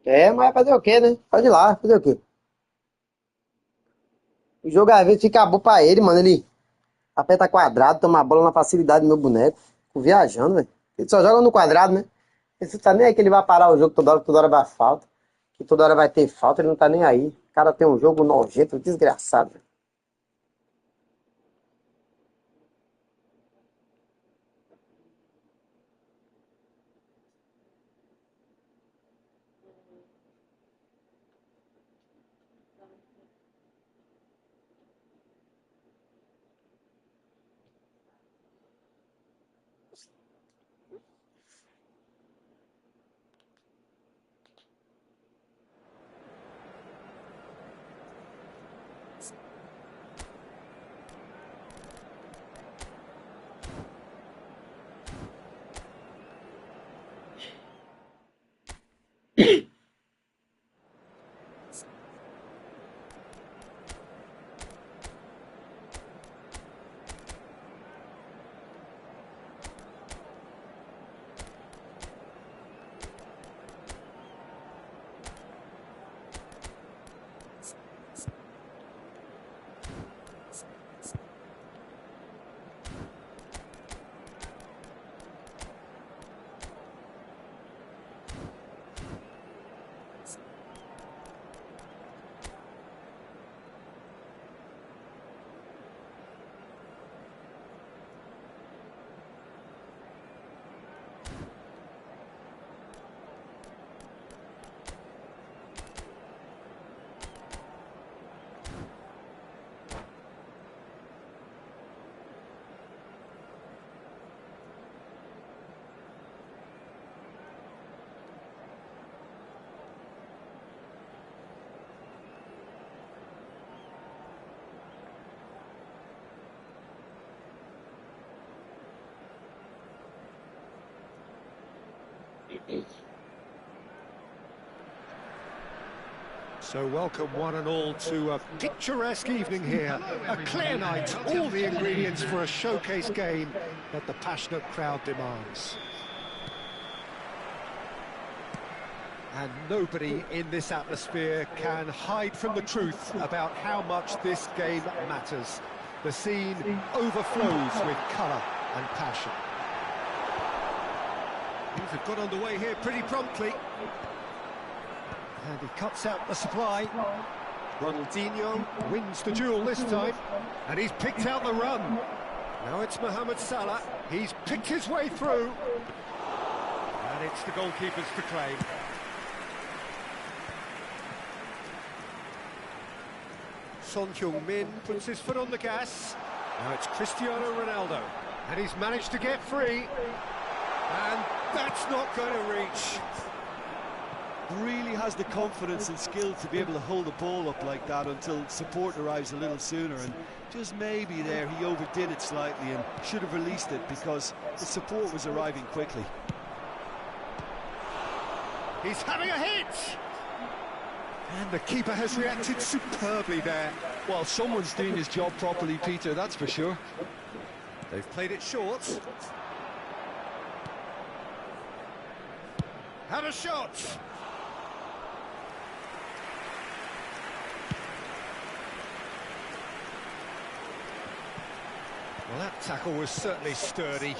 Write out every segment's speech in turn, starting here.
É, mas fazer o quê, né? Pode ir lá, fazer o quê? O jogo às vezes fica bom pra ele, mano. Ele aperta quadrado, toma a bola na facilidade do meu boneco. Fico viajando, velho. Ele só joga no quadrado, né? Ele tá nem aí que ele vai parar o jogo toda hora vai falta. Que toda hora vai ter falta, ele não tá nem aí. O cara tem um jogo nojento, desgraçado. So welcome one and all to a picturesque evening here, a clear night, all the ingredients for a showcase game that the passionate crowd demands. And nobody in this atmosphere can hide from the truth about how much this game matters. The scene overflows with colour and passion. Things have got underway here pretty promptly. And he cuts out the supply. Ronaldinho wins the duel this time. And he's picked out the run. Now it's Mohamed Salah. He's picked his way through. And it's the goalkeeper's to claim. Son Heung-min puts his foot on the gas. Now it's Cristiano Ronaldo. And he's managed to get free. And that's not going to reach. Really has the confidence and skill to be able to hold the ball up like that until support arrives a little sooner, and just maybe there he overdid it slightly and should have released it because the support was arriving quickly. He's having a hit! And the keeper has reacted superbly there. Well, someone's doing his job properly, Peter, that's for sure. They've played it short. Had a shot! Well, that tackle was certainly sturdy.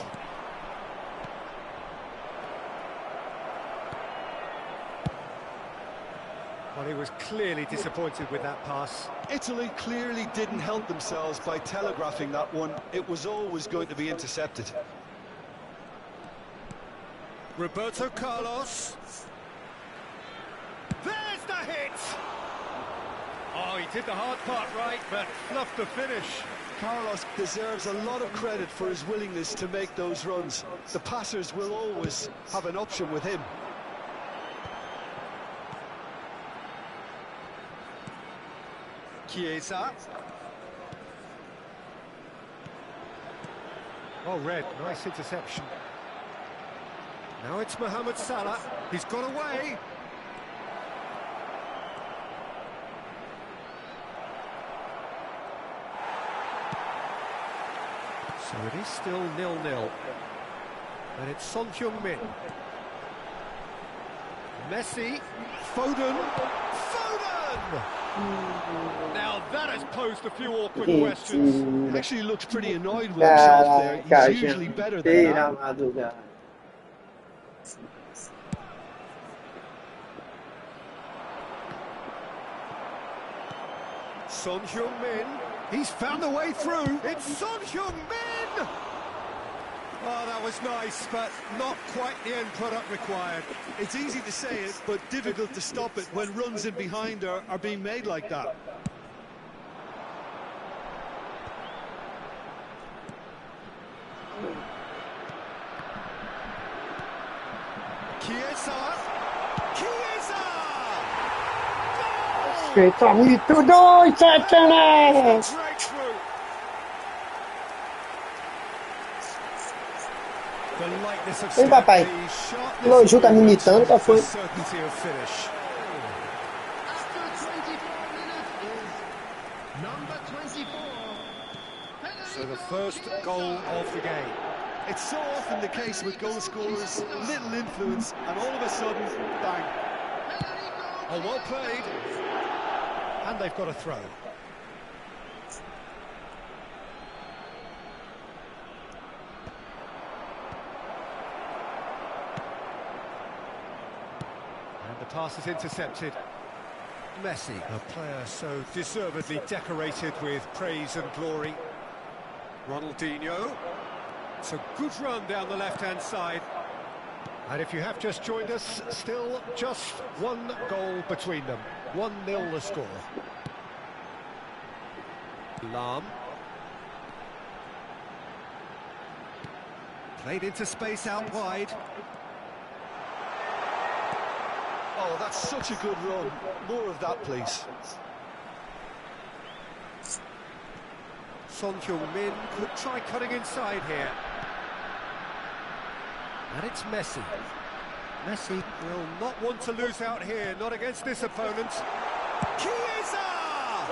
Well, he was clearly disappointed with that pass. Italy clearly didn't help themselves by telegraphing that one. It was always going to be intercepted. Roberto Carlos. There's the hit! Oh, he did the hard part right, but fluffed the finish. Carlos deserves a lot of credit for his willingness to make those runs. The passers will always have an option with him. Chiesa. Oh, Red, nice interception. Now it's Mohamed Salah. He's got away. So it is still 0-0. And it's Son Heung-min. Messi, Foden, Foden! Now that has posed a few awkward questions. Mentira. Actually looks pretty annoyed with himself there. Caraca, He's usually gente. better than Pela that. madrugada. Son Heung-min, he's found a way through. It's Son Heung-min! Oh, that was nice, but not quite the end product required. It's easy to say it, but difficult to stop it when runs in behind are being made like that. Chiesa! Chiesa! Respeita Mito2, Satanás! Breakthrough! The lightness of Ei, papai. step, the sharpness Não, of Ju tá me movement, imitando, qual foi? the certainty of finish. After 24 minutes is number 24. So the first goal of the game. It's so often the case with goal scorers, little influence, and all of a sudden, bang. Oh, well played. And they've got a throw. And the pass is intercepted. Messi, a player so deservedly decorated with praise and glory. Ronaldinho. It's a good run down the left-hand side. And if you have just joined us, still just one goal between them. 1-0 the score. Lam. Played into space out wide. Oh, that's such a good run. More of that, please. Son Heung-min could try cutting inside here. And it's Messi. Messi will not want to lose out here, not against this opponent. Chiesa!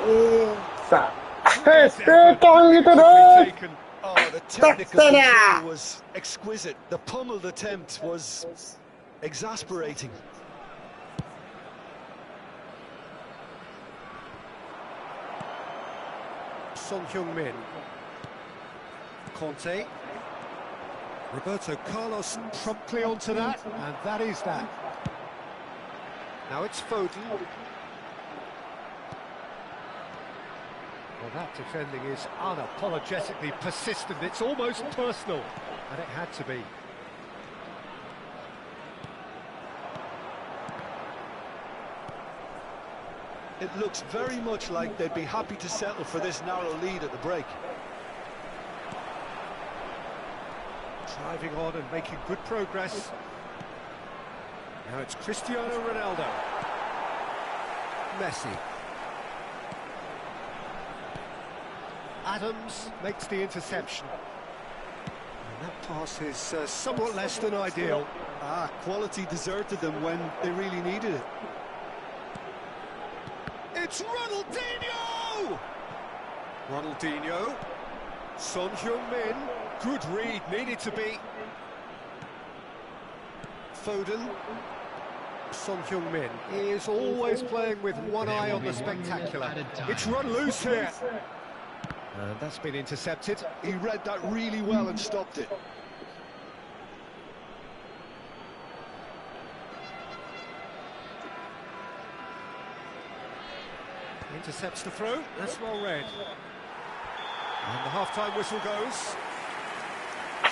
Eita! Respeita Mito2! Taken. Oh, the technical control was exquisite. The pummeled attempt was exasperating. Son Heung-min. Conte. Roberto Carlos promptly onto that, and that is that. Now it's Foden. Well, that defending is unapologetically persistent. It's almost personal, and it had to be. It looks very much like they'd be happy to settle for this narrow lead at the break. Driving on and making good progress. Now it's Cristiano Ronaldo. Messi. Adams makes the interception. And that pass is somewhat less than ideal. Ah, quality deserted them when they really needed it. It's Ronaldinho! Ronaldinho. Son Heung-min. Good read, needed to be. Foden. Son Heung-min. He is always playing with one eye on the spectacular. It's run loose here. And that's been intercepted. He read that really well and stopped it. Intercepts the throw. That's well read. And the half-time whistle goes.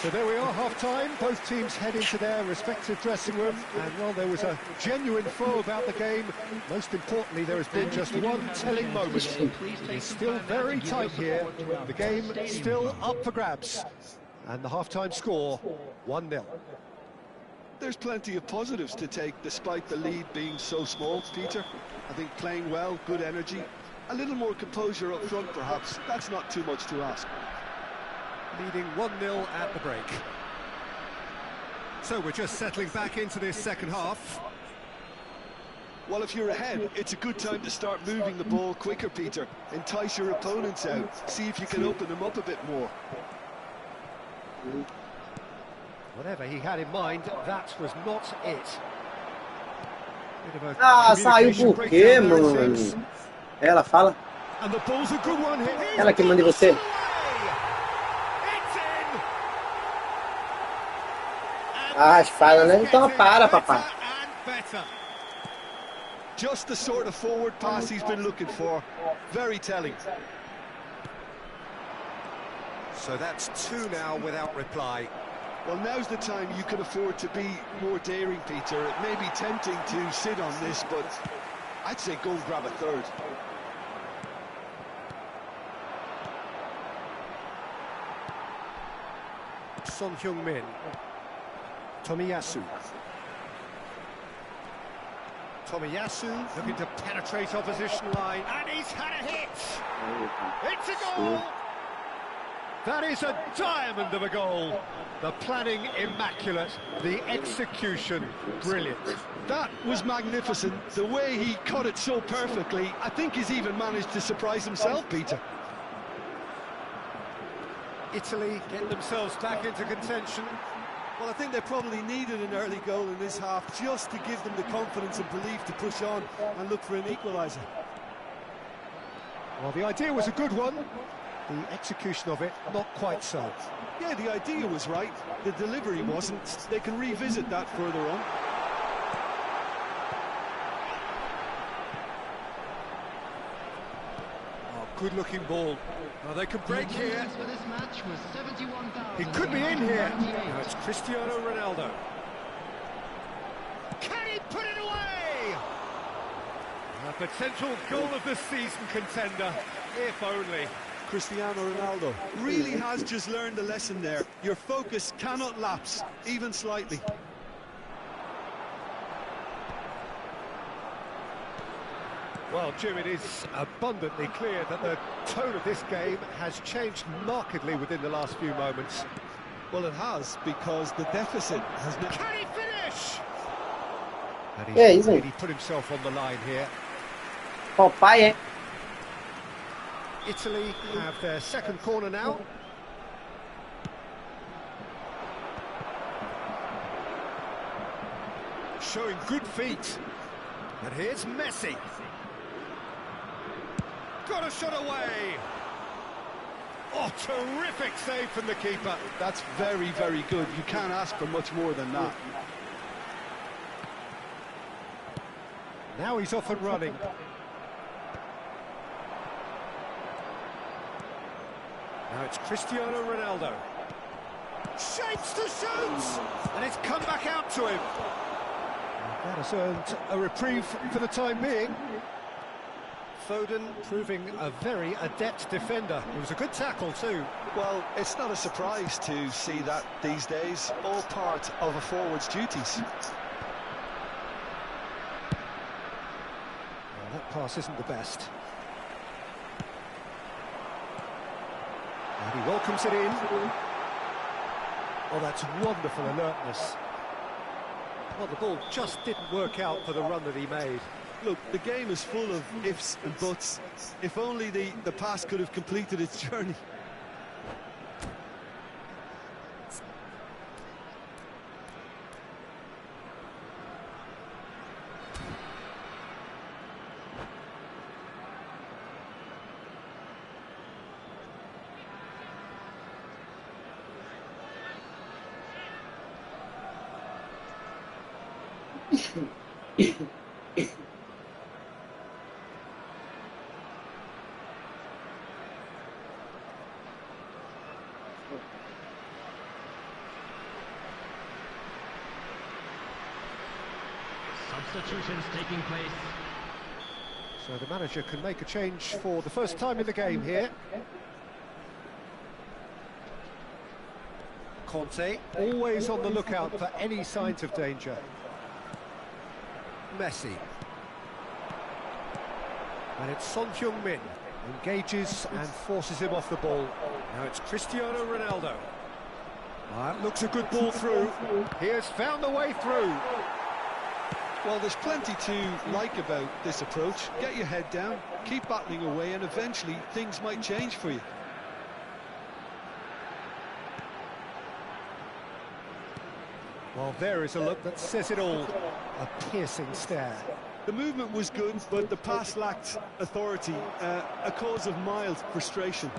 So there we are, half-time. Both teams head into their respective dressing room. And while there was a genuine flow about the game, most importantly, there has been just one telling moment. It's still very tight here. The game still up for grabs. And the half-time score, 1-0. There's plenty of positives to take despite the lead being so small, Peter. I think playing well, good energy, a little more composure up front perhaps. That's not too much to ask. Leading 1-0 at the break. So we're just settling back into this second half. Well, if you're ahead, it's a good time to start moving the ball quicker, Peter. Entice your opponents out. See if you can open them up a bit more. Whatever he had in mind, that was not it. Bit of a Ah, saiu communication por quê, breakdown there, it seems. mano? Ela fala. And the ball's a good one here. He's Ela que got manda em the você. shot away. It's in. And Ah, this fala, is né? Então getting para, better papai. and better. Just the sort of forward pass he's been looking for. Very telling. So that's 2 now without reply. Well, now's the time you can afford to be more daring, Peter. It may be tempting to sit on this, but I'd say go and grab a third. Son Heung-min. Tomiyasu. Tomiyasu looking to penetrate opposition line, and he's had a hit! It's a goal! That is a diamond of a goal. The planning immaculate, the execution brilliant. That was magnificent. The way he cut it so perfectly, I think he's even managed to surprise himself, Peter. Italy get themselves back into contention. Well, I think they probably needed an early goal in this half just to give them the confidence and belief to push on and look for an equaliser. Well, the idea was a good one. The execution of it, not quite so. Yeah, the idea was right. The delivery wasn't. They can revisit that further on. Oh, good-looking ball. Now they can break here. For this match was 71,000. He could be in here. Now it's Cristiano Ronaldo. Can he put it away? A potential goal of the season contender, if only. Cristiano Ronaldo really has just learned a lesson there. Your focus cannot lapse, even slightly. Well, Jim, it is abundantly clear that the tone of this game has changed markedly within the last few moments. Well, it has, because the deficit has been... Can he finish? And Yeah, he's he's in. really put himself on the line here. Papai, é. Italy have their second corner now. Showing good feet. And here's Messi. Got a shot away. Oh, terrific save from the keeper. That's very, very good. You can't ask for much more than that. Now he's off and running. Now it's Cristiano Ronaldo. Shapes to shoot! And it's come back out to him. That has earned a reprieve for the time being. Foden proving a very adept defender. It was a good tackle too. Well, it's not a surprise to see that these days. All part of a forward's duties. Well, that pass isn't the best. And he welcomes it in. Oh, that's wonderful alertness. Well, the ball just didn't work out for the run that he made. Look, the game is full of ifs and buts. If only the pass could have completed its journey. Substitutions taking place. So the manager can make a change for the first time in the game here. Conte, always on the lookout for any signs of danger. Messi. And it's Son Heung-min, engages and forces him off the ball. Now it's Cristiano Ronaldo. That looks a good ball through. He has found the way through. Well, there's plenty to like about this approach. Get your head down, keep battling away, and eventually things might change for you. Well, there is a look that says it all. A piercing stare. The movement was good, but the pass lacked authority, a cause of mild frustration.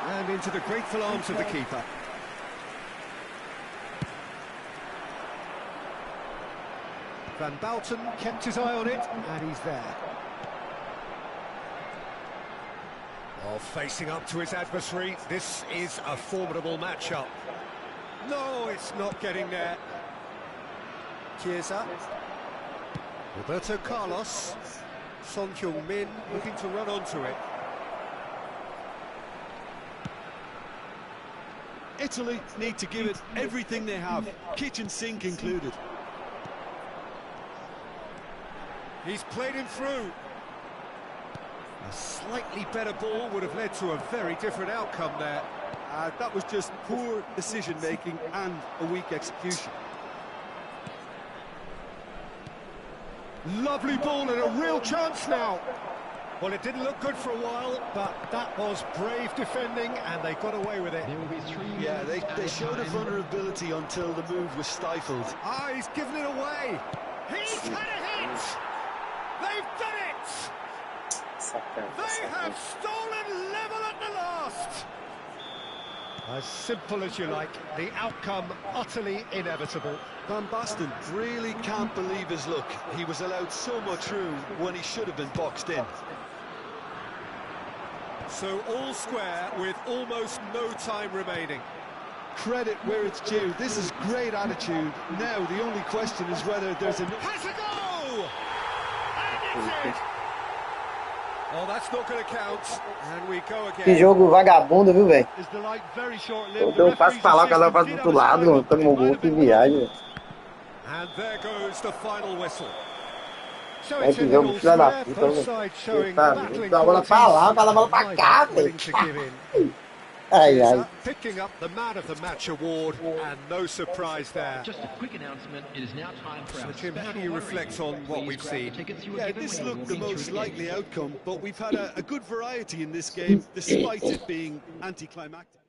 And into the grateful arms of the keeper. Van Bouten kept his eye on it, and he's there. Oh, facing up to his adversary, this is a formidable matchup. No, it's not getting there. Chiesa. Roberto Carlos. Son Heung-min looking to run onto it. Italy need to give it everything they have, kitchen sink included. He's played him through. A slightly better ball would have led to a very different outcome there. That was just poor decision-making and a weak execution. Lovely ball and a real chance now. Well, it didn't look good for a while, but that was brave defending, and they got away with it. There will be 3 Yeah, minutes they added showed a time. vulnerability until the move was stifled. Ah, he's given it away. He's had a hit. They've done it. They have stolen level at the last. As simple as you like, the outcome utterly inevitable. Van Basten really can't believe his luck. He was allowed so much room when he should have been boxed in. So all square with almost no time remaining. Credit where it's due. This is great attitude. Now the only question is whether there's an... Has a go! And it's it! Oh, that's not going to count. And we go Que again. jogo vagabundo, viu, velho? Is the light very Eu short-lived? dei um passo pra lá, o cara faz do outro lado, tomou gol, que viagem, velho. And there goes the final whistle. So É it's que in jogo all filha da square, puta, both velho. sides showing Tá, battling dá a bola pra lá, o cara dá a bola pra qualities, cá, neither velho. willing to give in. Ai, Chiesa ai. picking up the Man of the Match award, and no surprise there. Just a quick announcement, it is now time for So our Jim, how special do you lottery. reflect on what Please we've grab the seen? tickets you were Yeah, given this when you looked the walked into most the likely game. outcome, but we've had a good variety in this game, despite it being anticlimactic.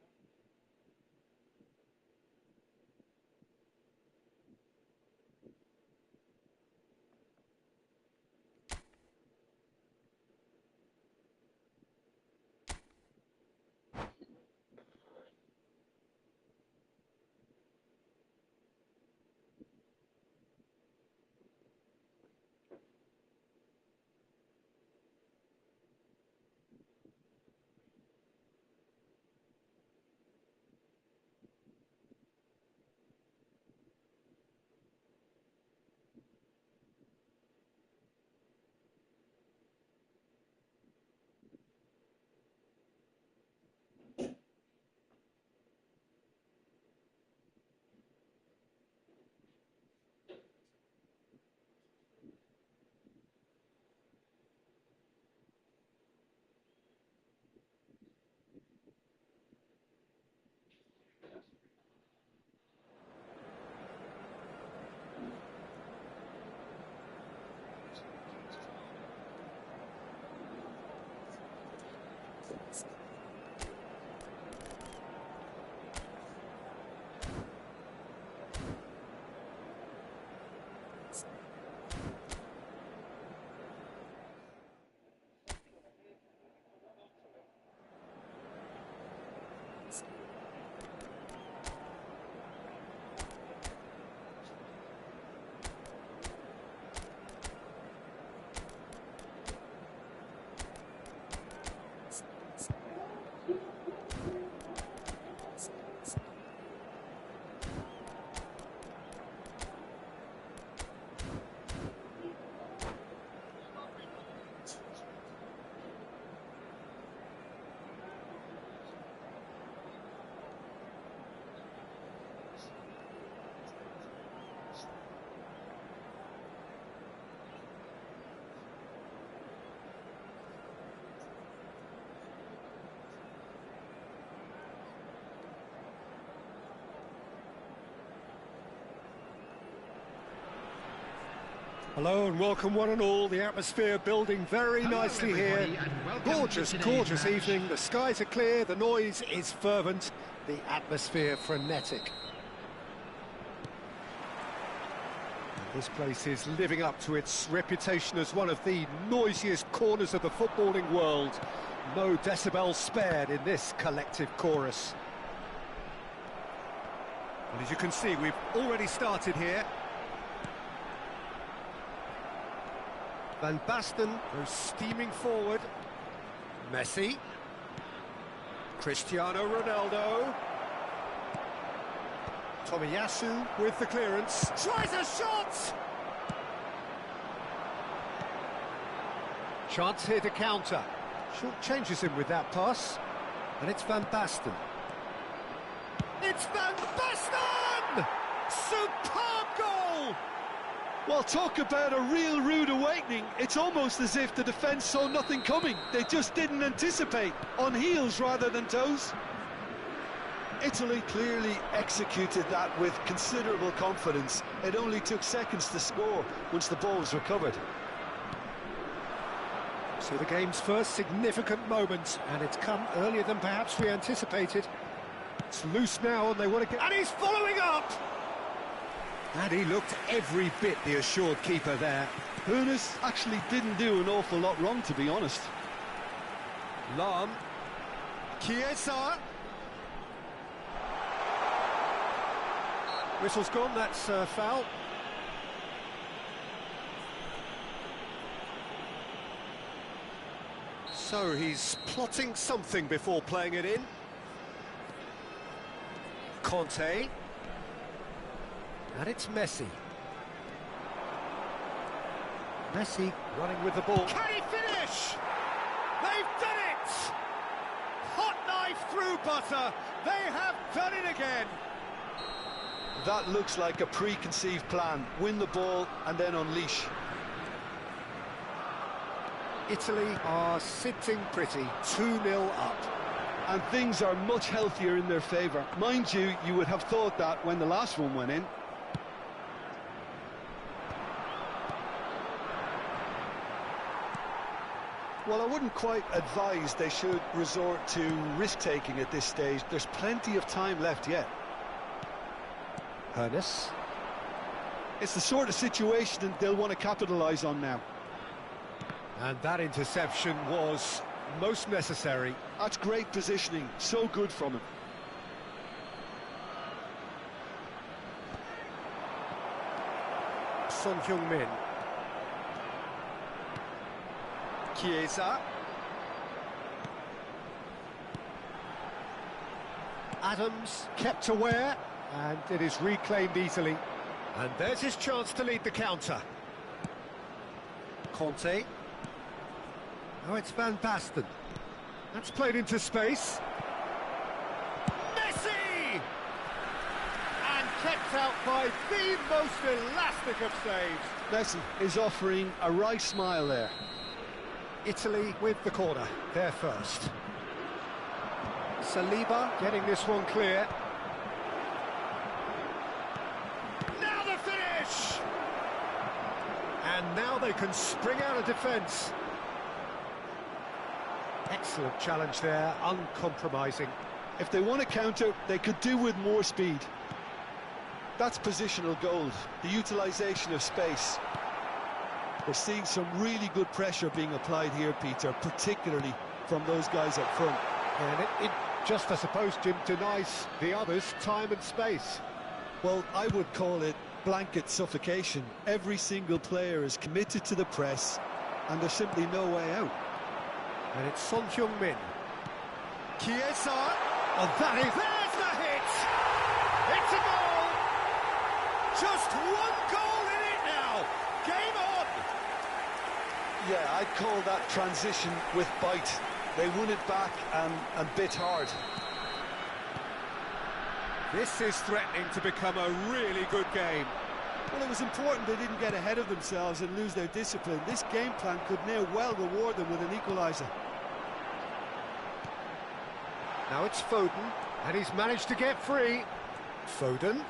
Hello and welcome one and all. The atmosphere building very nicely here. Gorgeous, gorgeous evening. The skies are clear, the noise is fervent, the atmosphere frenetic. This place is living up to its reputation as one of the noisiest corners of the footballing world. No decibels spared in this collective chorus. And as you can see, we've already started here. Van Basten goes steaming forward. Messi. Cristiano Ronaldo. Tomiyasu with the clearance. Tries a shot! Chance here to counter. Short changes him with that pass. And it's Van Basten. It's Van Basten! Superb goal! Well, talk about a real rude awakening. It's almost as if the defence saw nothing coming. They just didn't anticipate, on heels rather than toes. Italy clearly executed that with considerable confidence. It only took seconds to score once the ball was recovered. So the game's first significant moment, and it's come earlier than perhaps we anticipated. It's loose now, and they want to get... And he's following up! And he looked every bit the assured keeper there. Hoeneß actually didn't do an awful lot wrong, to be honest. Lahm. Chiesa. Whistle's gone, that's foul. So he's plotting something before playing it in. Conte. And it's Messi. Messi running with the ball. Can he finish? They've done it! Hot knife through butter. They have done it again. That looks like a preconceived plan. Win the ball and then unleash. Italy are sitting pretty, 2-0 up. And things are much healthier in their favour. Mind you, you would have thought that when the last one went in. Well, I wouldn't quite advise they should resort to risk-taking at this stage. There's plenty of time left yet. Hoeneß. It's the sort of situation they'll want to capitalise on now. And that interception was most necessary. That's great positioning, so good from him. Son Heung-min. Chiesa. Adams kept aware, and it is reclaimed easily. And there's his chance to lead the counter. Conte. Oh, it's Van Basten. That's played into space. Messi! And kept out by the most elastic of saves. Messi is offering a wry smile there. Italy with the corner, they're first. Saliba getting this one clear. Now the finish! And now they can spring out of defence. Excellent challenge there, uncompromising. If they want to counter, they could do with more speed. That's positional gold, the utilisation of space. We're seeing some really good pressure being applied here, Peter, particularly from those guys up front. And it just, I suppose, Jim, denies the others time and space. Well, I would call it blanket suffocation. Every single player is committed to the press, and there's simply no way out. And it's Son Heung-min. Chiesa. Oh, that is... There's the hit! It's a goal! Just one goal in it now! Game on! Yeah, I'd call that transition with bite. They won it back and bit hard. This is threatening to become a really good game. Well, it was important they didn't get ahead of themselves and lose their discipline. This game plan could now well reward them with an equaliser. Now it's Foden, and he's managed to get free. Foden.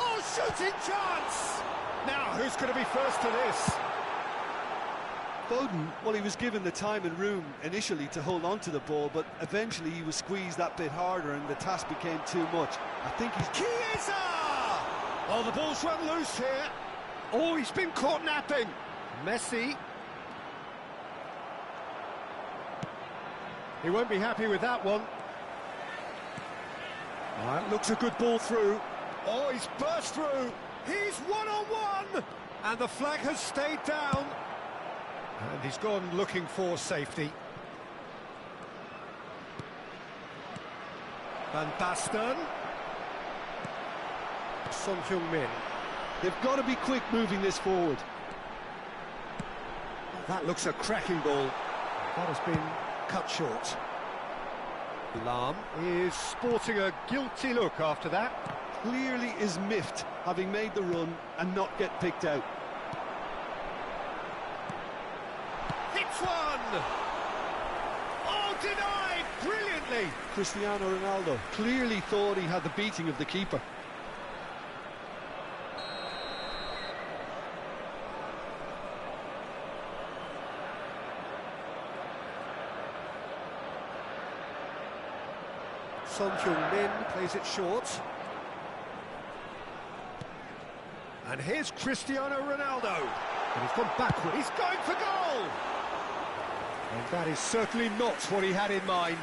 Oh, shooting chance! Now, who's going to be first to this? Foden, well, he was given the time and room initially to hold on to the ball, but eventually he was squeezed that bit harder and the task became too much. I think he's... Chiesa! Oh, the ball's run loose here. Oh, he's been caught napping. Messi. He won't be happy with that one. That looks a good ball through. Oh, he's burst through. He's one-on-one. And the flag has stayed down. And he's gone looking for safety. Van Basten. Son Heung-min. They've got to be quick moving this forward. That looks a cracking ball. That has been cut short. Lahm is sporting a guilty look after that. Clearly is miffed, having made the run and not get picked out. Hits one! Oh, denied! Brilliantly! Cristiano Ronaldo clearly thought he had the beating of the keeper. Son Heung-min plays it short. And here's Cristiano Ronaldo. And he's gone backward. He's going for goal! And that is certainly not what he had in mind.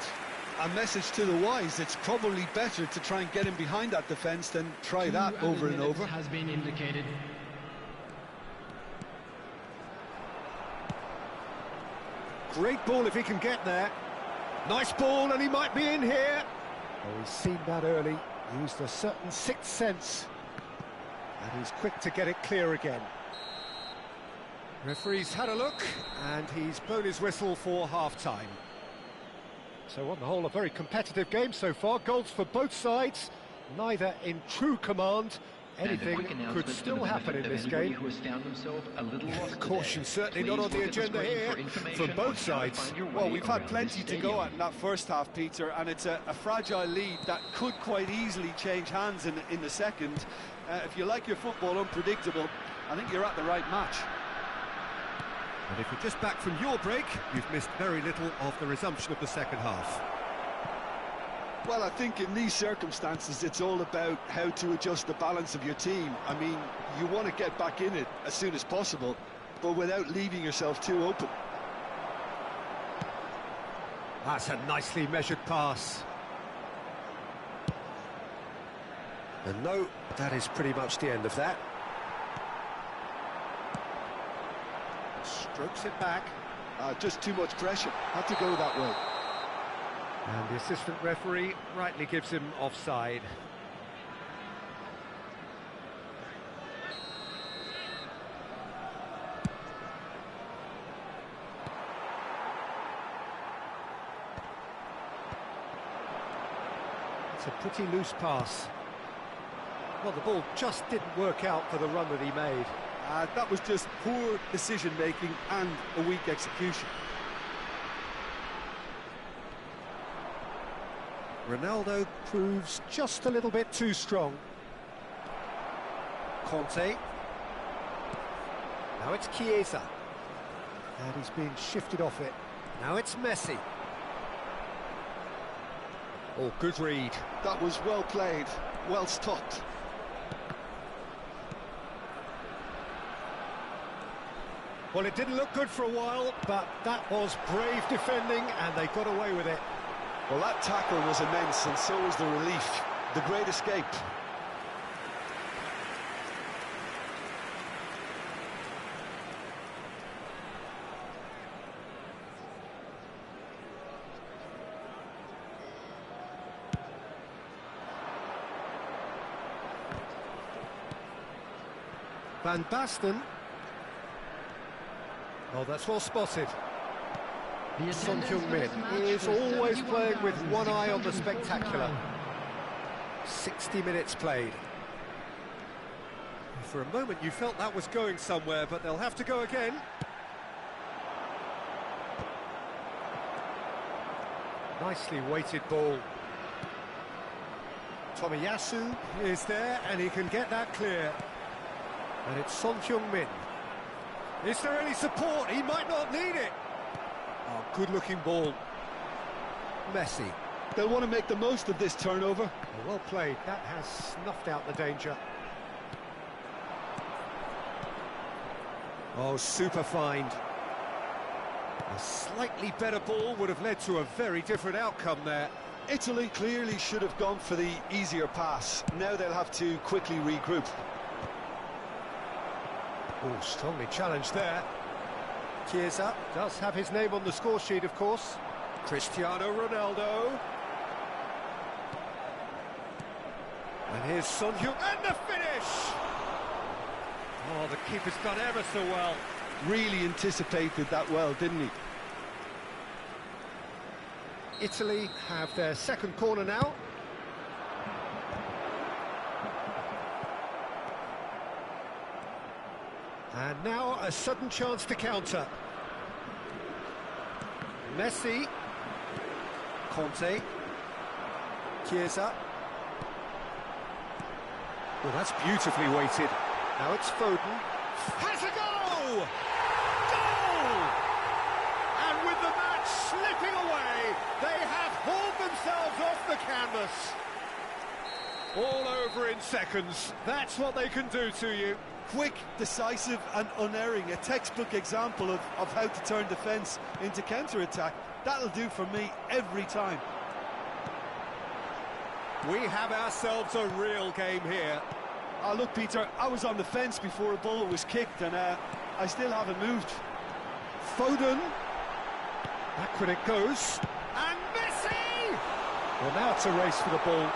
A message to the wise, it's probably better to try and get him behind that defence than try that over and over. Has been indicated. Great ball if he can get there. Nice ball, and he might be in here. Oh, he's seen that early, used a certain sixth sense, and he's quick to get it clear again. Referee's had a look, and he's blown his whistle for half-time. So on the whole, a very competitive game so far. Goals for both sides, neither in true command. Anything could still happen in this game. Caution certainly not on the agenda here from both sides. Well, we've had plenty to go at in that first half, Peter, and it's a fragile lead that could quite easily change hands in the second. If you like your football unpredictable, I think you're at the right match. And if you're just back from your break, you've missed very little of the resumption of the second half. Well, I think in these circumstances, it's all about how to adjust the balance of your team. I mean, you want to get back in it as soon as possible, but without leaving yourself too open. That's a nicely measured pass. And no, that is pretty much the end of that. Strokes it back. Just too much pressure. Had to go that way. And the assistant referee rightly gives him offside. It's a pretty loose pass. Well, the ball just didn't work out for the run that he made. That was just poor decision-making and a weak execution. Ronaldo proves just a little bit too strong. Conte. Now it's Chiesa. And he's being shifted off it. Now it's Messi. Oh, good read. That was well played, well stopped. Well, it didn't look good for a while, but that was brave defending, and they got away with it. Well, that tackle was immense, and so was the relief. The great escape. Van Basten. Oh, that's well spotted. Son Heung-min is always playing with one eye on the spectacular. 60 minutes played. For a moment you felt that was going somewhere, but they'll have to go again. Nicely weighted ball. Tomiyasu is there, and he can get that clear. And it's Son Heung-min. Is there any support? He might not need it. Oh, good-looking ball. Messi. They'll want to make the most of this turnover. Oh, well played. That has snuffed out the danger. Oh, super find. A slightly better ball would have led to a very different outcome there. Italy clearly should have gone for the easier pass. Now they'll have to quickly regroup. Oh, strongly challenged there. Chiesa does have his name on the score sheet, of course. Cristiano Ronaldo. And here's Son Heung, and the finish! Oh, the keeper's done ever so well. Really anticipated that well, didn't he? Italy have their second corner now. And now a sudden chance to counter. Messi. Conte. Chiesa. Well, that's beautifully weighted. Now it's Foden. Has a goal! Goal! And with the match slipping away, they have hauled themselves off the canvas. All over in seconds. That's what they can do to you. Quick, decisive and unerring. A textbook example of how to turn defence into counter-attack. That'll do for me every time. We have ourselves a real game here. Oh, look, Peter, I was on the fence before a ball was kicked, and I still haven't moved. Foden. Back when it goes. And Messi! Well, now it's a race for the ball.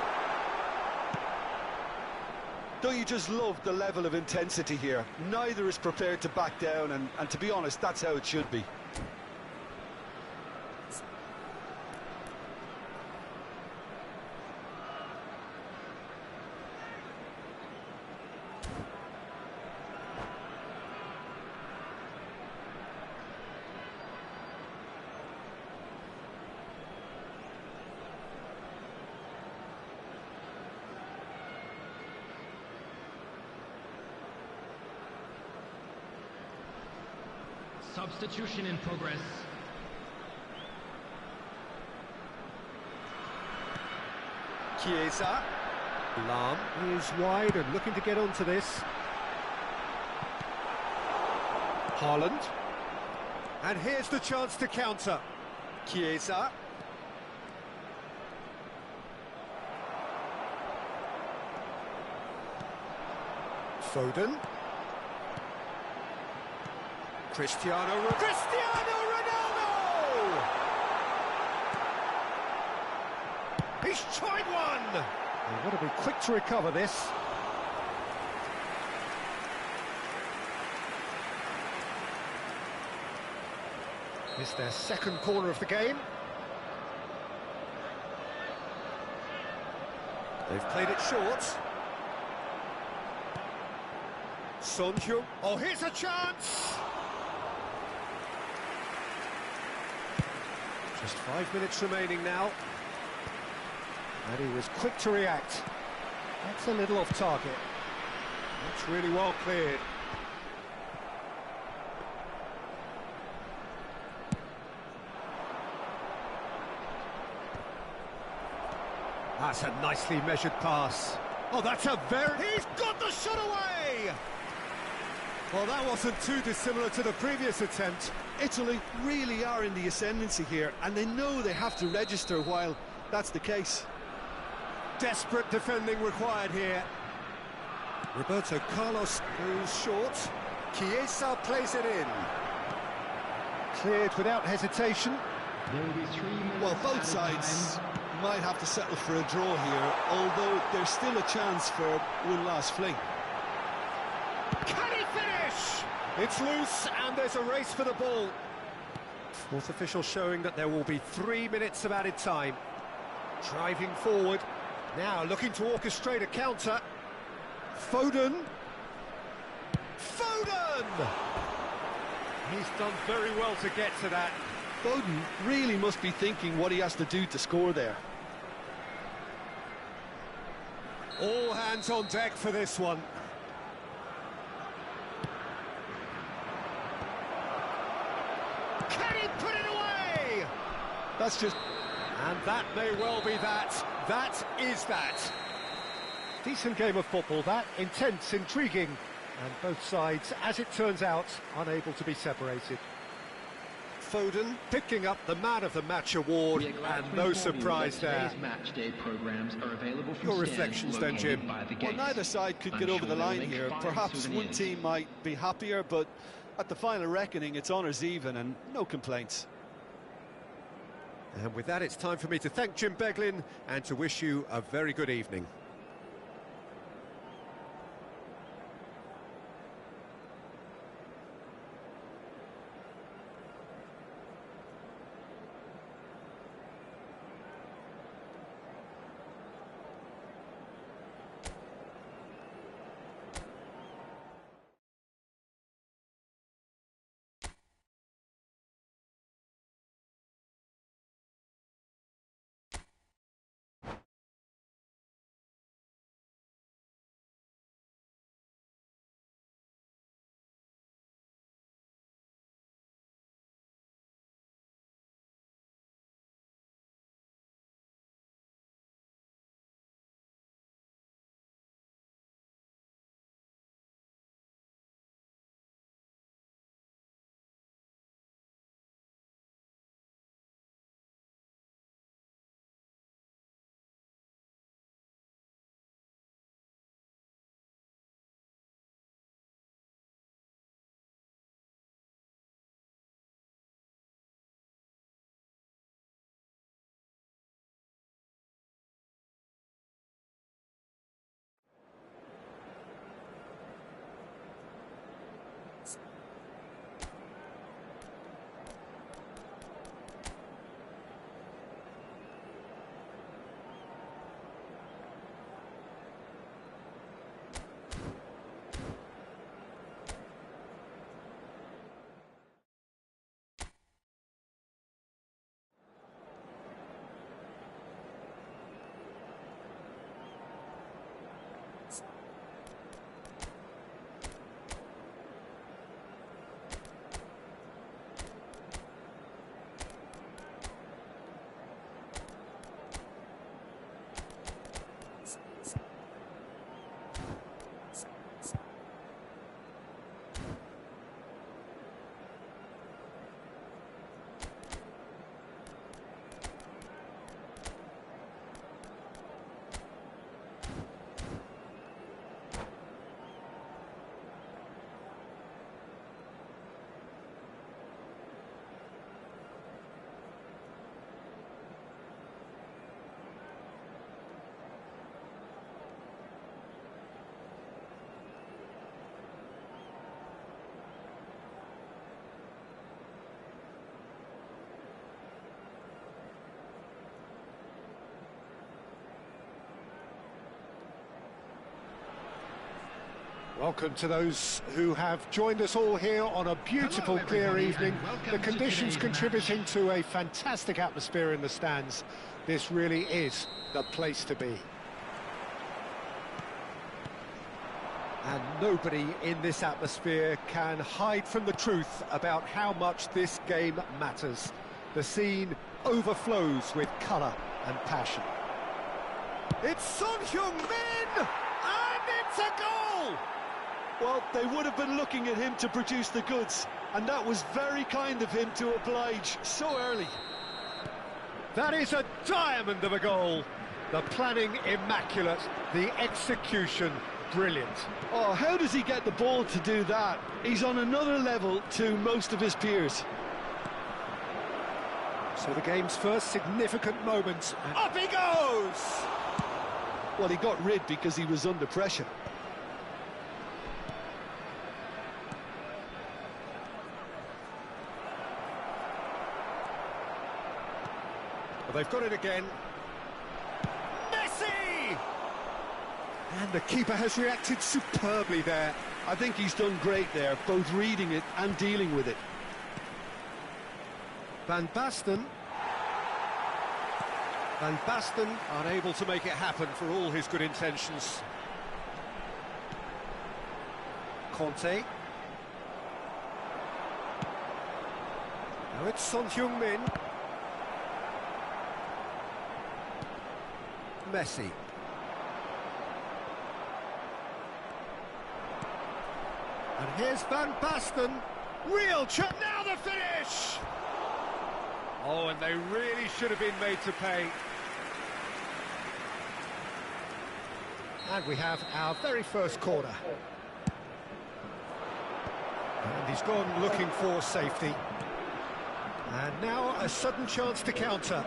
Don't you just love the level of intensity here? Neither is prepared to back down, and to be honest, that's how it should be. Substitution in progress. Chiesa. Lam is wide and looking to get onto this. Haaland. And here's the chance to counter. Chiesa. Foden. Cristiano Ronaldo! He's tried one! They've got to be quick to recover this. It's their second corner of the game. They've played it short. Son Heung. Oh, here's a chance! Just 5 minutes remaining now. And he was quick to react. That's a little off target. That's really well cleared. That's a nicely measured pass. Oh, that's a very... He's got the shot away! Well, that wasn't too dissimilar to the previous attempt. Italy really are in the ascendancy here, and they know they have to register while that's the case. Desperate defending required here. Roberto Carlos goes short. Chiesa plays it in. Cleared without hesitation. There will be 3 minutes. Well, both sides might have to settle for a draw here, although there's still a chance for one last fling. Can he finish? It's loose and there's a race for the ball. Fourth official showing that there will be 3 minutes of added time. Driving forward. Now looking to orchestrate a counter. Foden. Foden! He's done very well to get to that. Foden really must be thinking what he has to do to score there. All hands on deck for this one. That's just... And that may well be that. That is that. Decent game of football, that. Intense, intriguing. And both sides, as it turns out, unable to be separated. Foden picking up the Man of the Match award, and no surprise there. Today's match day programs are available from Your stands reflections then, located Jim? by the Well, gates. neither side could I'm get over sure the they'll line link here. fine Perhaps one souvenirs. team might be happier, but at the final reckoning, it's honours even and no complaints. And with that, it's time for me to thank Jim Beglin and to wish you a very good evening. Welcome to those who have joined us all here on a beautiful, Hello, clear everybody, evening. and welcome The to conditions today's contributing match. to a fantastic atmosphere in the stands. This really is the place to be. And nobody in this atmosphere can hide from the truth about how much this game matters. The scene overflows with colour and passion. It's Son Heung-min, and it's a goal! Well, they would have been looking at him to produce the goods, and that was very kind of him to oblige so early. That is a diamond of a goal. The planning immaculate, the execution brilliant. Oh, how does he get the ball to do that? He's on another level to most of his peers. So the game's first significant moment, and up he goes! Well, he got rid because he was under pressure. Well, they've got it again. Messi! And the keeper has reacted superbly there. I think he's done great there, both reading it and dealing with it. Van Basten. Van Basten unable to make it happen for all his good intentions. Conte. Now it's Son Heung-min. Messi. And here's Van Basten. Real chance. Now the finish! Oh, and they really should have been made to pay. And we have our very first corner. And he's gone looking for safety. And now a sudden chance to counter.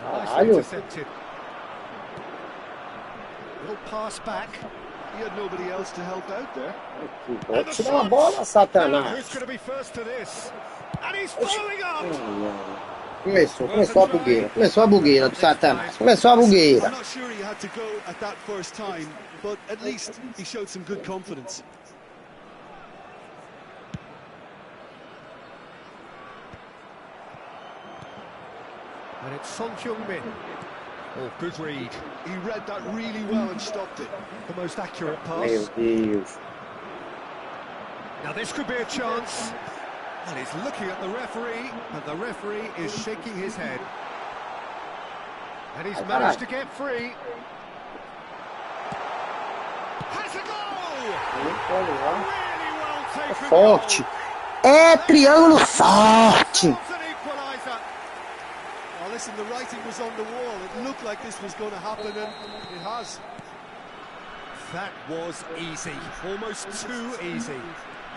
Nicely intercepted. Little pass back. He had nobody else to help out there. Pode tirar a bola, Who's Satanás. going to be first to this? And he's following up. Começou a bugueira. Começou a bugueira do Satanás. Começou a bugueira. I'm not sure he had to go at that first time, but at least he showed some good confidence. And it's Son Heung-min. Oh, good read. He read that really well and stopped it. The most accurate Meu pass. Deus. Now this could be a chance. And he's looking at the referee, and the referee is shaking his head. And he's managed to get free. Has a goal! Really well taken Forte. goal. É triângulo forte. It's an equaliser. Well, listen, the writing was on the wall. It looked like this was going to happen, and it has. That was easy, almost too easy.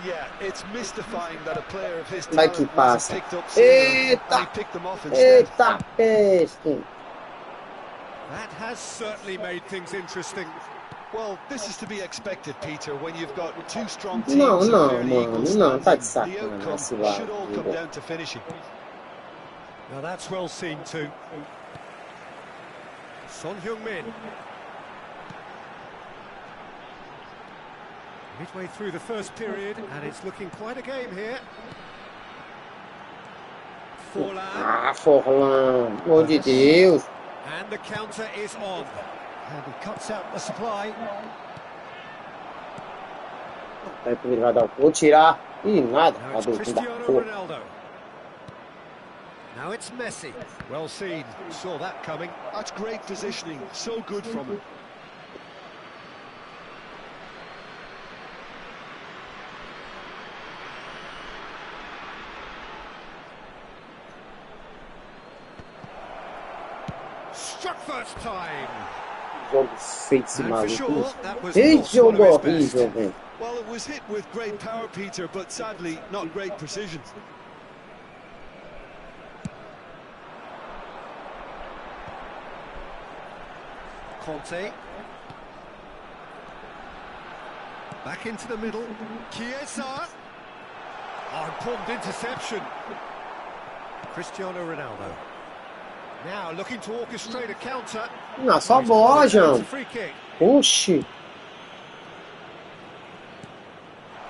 Yeah, it's mystifying that a player of his Vai que talent wasn't passa. picked up sooner, and Eita. he picked them off instead. Eita peste. That has certainly made things interesting. Well, this is to be expected, Peter, when you've got two strong teams Não, of não, fairly equal mano. Não, tá de standing. The sacanagem outcome esse should all come lado. down to finishing. Now that's well seen too. Son Heung-min. Midway through the first period, and it's looking quite a game here. Forlan, Ah, Forlan. Pelo amor de Deus. and the counter is on. And he cuts out the supply. Aí ele vai dar o. Vou tirar. Ih, nada. Now Tá it's doido da Cristiano porra. Ronaldo. Now it's Messi. Well seen. Saw that coming. That's great positioning, so good from him. Struck first time. Jogo feito esse And for maluco. sure, that was Esse not jogo one of his horrível, best. velho. Well, it was hit with great power, Peter, but sadly, not great precision. Conte. Back into the middle. Chiesa. Oh, important interception. Cristiano Ronaldo. Now looking to orchestrate a counter. Não, só He's bola, got it down João. to free kick. Oxi.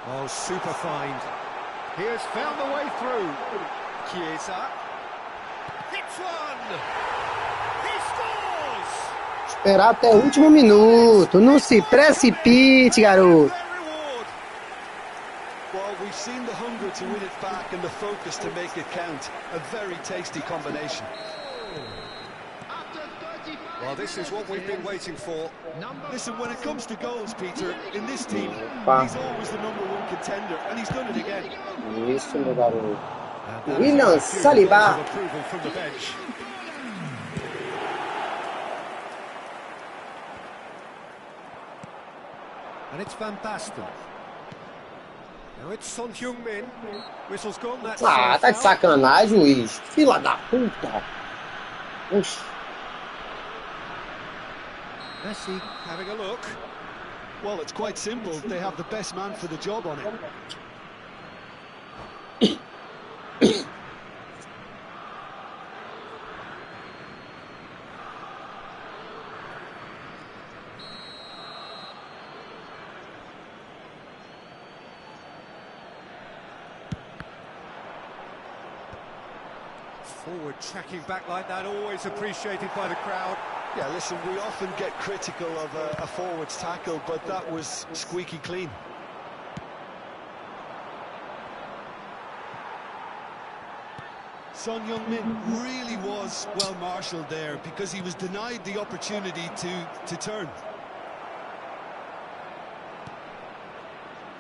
Oh, super find. He has found the way through. Chiesa. Hits one. He scores. Esperar até o último minuto. Não se precipite, garoto. Their reward. Well, we've seen the hunger to win it back and the focus to make it count. A very tasty combination. Well, this is what we've been waiting for. Listen, when it comes to goals, Peter, in this team, Opa. he's always the #1 contender, and he's done it again. Isso, meu garoto. And that William is a few words Saliba. of approval from the bench. And it's Van Basten. Now it's Son Heung-min. Whistle's gone, that's Ah, tá de foul. sacanagem, juiz. Fila da puta. Oxi. Messi having a look. Well, it's quite simple. They have the best man for the job on it. Forward tracking back like that, always appreciated by the crowd. Yeah, listen, we often get critical of a forward's tackle, but that was squeaky clean. Son Heung-min really was well marshalled there because he was denied the opportunity to turn.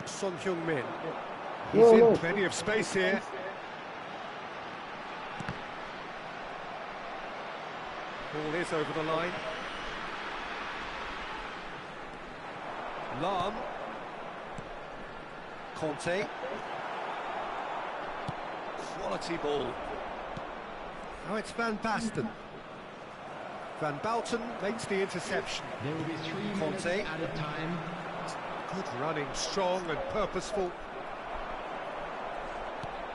Son Heung-min. He's in plenty of space here. Ball is over the line. Lam. Conte. Quality ball. Now it's Van Basten. Van Balten makes the interception. There will be 3 minutes Conte. added time. Good running, strong and purposeful.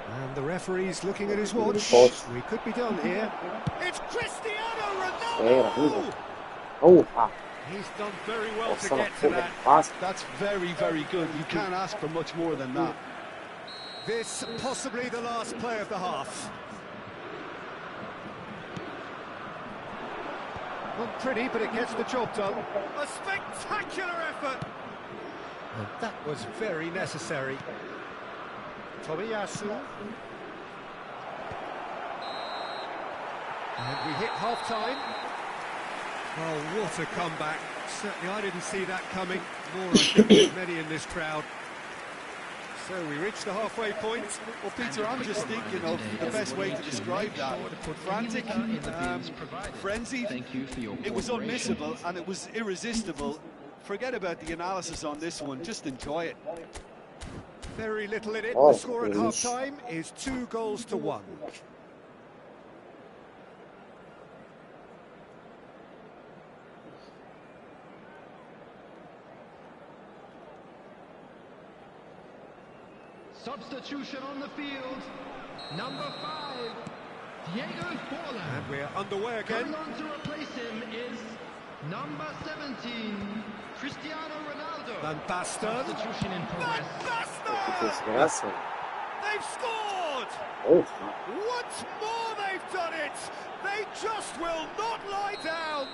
And the referee's looking at his watch. We could be done here. It's Cristiano Ronaldo! Oh, He's done very well to get to that. That's very, very good. You can't ask for much more than that. This possibly the last play of the half. Not pretty, but it gets the job done. A spectacular effort! And that was very necessary. Tomiyasu. And we hit half-time. Oh, what a comeback. Certainly I didn't see that coming, nor I think there's many in this crowd. So we reach the halfway point. Well, Peter, I'm just thinking of the best way to describe that. Frantic, frenzied, it was unmissable and it was irresistible. Forget about the analysis on this one, just enjoy it. Very little in it. The score at half-time is 2-1. Substitution on the field. Number 5, Diego Forlan. And we're underway again. Coming on to replace him is number 17, Cristiano Ronaldo. Van Basten. Substitution in progress. Basten! They've scored! Oh. Once more they've done it! They just will not lie down!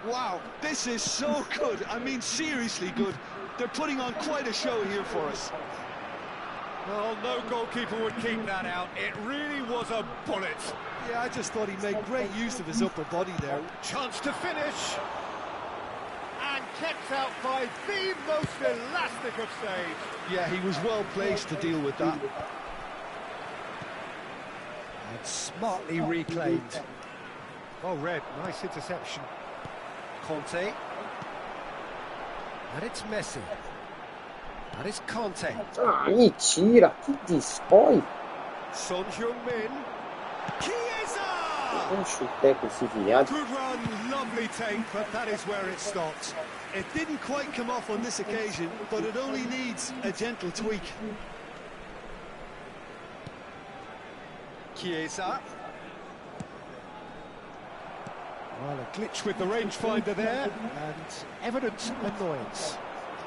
Wow, this is so good. I mean, seriously good. They're putting on quite a show here for us. Well, no goalkeeper would keep that out. It really was a bullet. Yeah, I just thought he made great use of his upper body there. Chance to finish. And kept out by the most elastic of saves. Yeah, he was well placed to deal with that. And smartly reclaimed. Well read, nice interception. Conte. And it's Messi. And it's Conte. Ah, mentira! Que destrói! Son Heung-min. Chiesa! Eu chutei com esse viado. Good run, lovely take, but that is where it stopped. It didn't quite come off on this occasion, but it only needs a gentle tweak. Chiesa. Well, a glitch with the rangefinder there, and evident annoyance.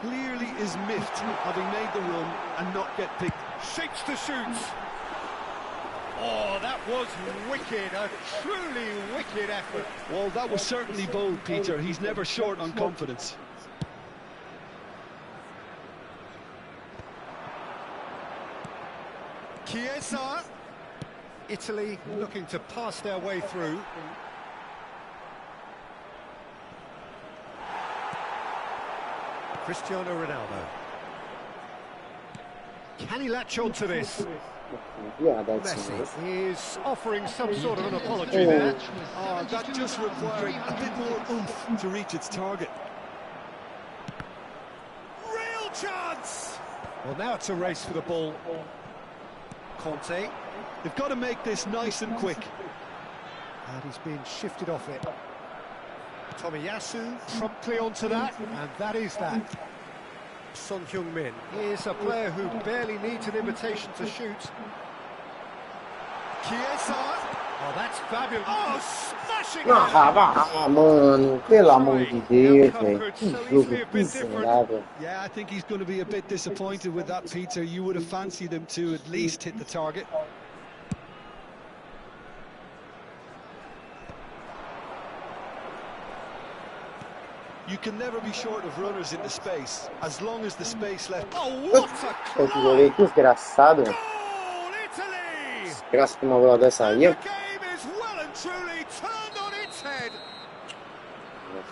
Clearly is miffed, having made the run and not get picked. Shapes to shoot. Oh, that was wicked, a truly wicked effort. Well, that was certainly bold, Peter. He's never short on confidence. Chiesa. Italy looking to pass their way through. Cristiano Ronaldo. Can he latch on to this? Messi is offering some sort of an apology there. Oh, that just required a bit more oomph to reach its target. Real chance! Well, now it's a race for the ball. Conte. They've got to make this nice and quick. And he's being shifted off it. Tomiyasu promptly onto that, and that is that. Son Heung-min is a player who barely needs an invitation to shoot. Chiesa. Oh, that's fabulous. Oh, smashing it! Ah, mano, pelo amor de Deus, velho. Que jogo miserável. Yeah, I think he's going to be a bit disappointed with that, Peter. You would have fancied him to at least hit the target. You can never be short of runners in the space, as long as the space left. Oh, what a Que desgraçado. goal, Italy! Graças a uma bola dessa And aí, ó. the game is well and truly turned on its head.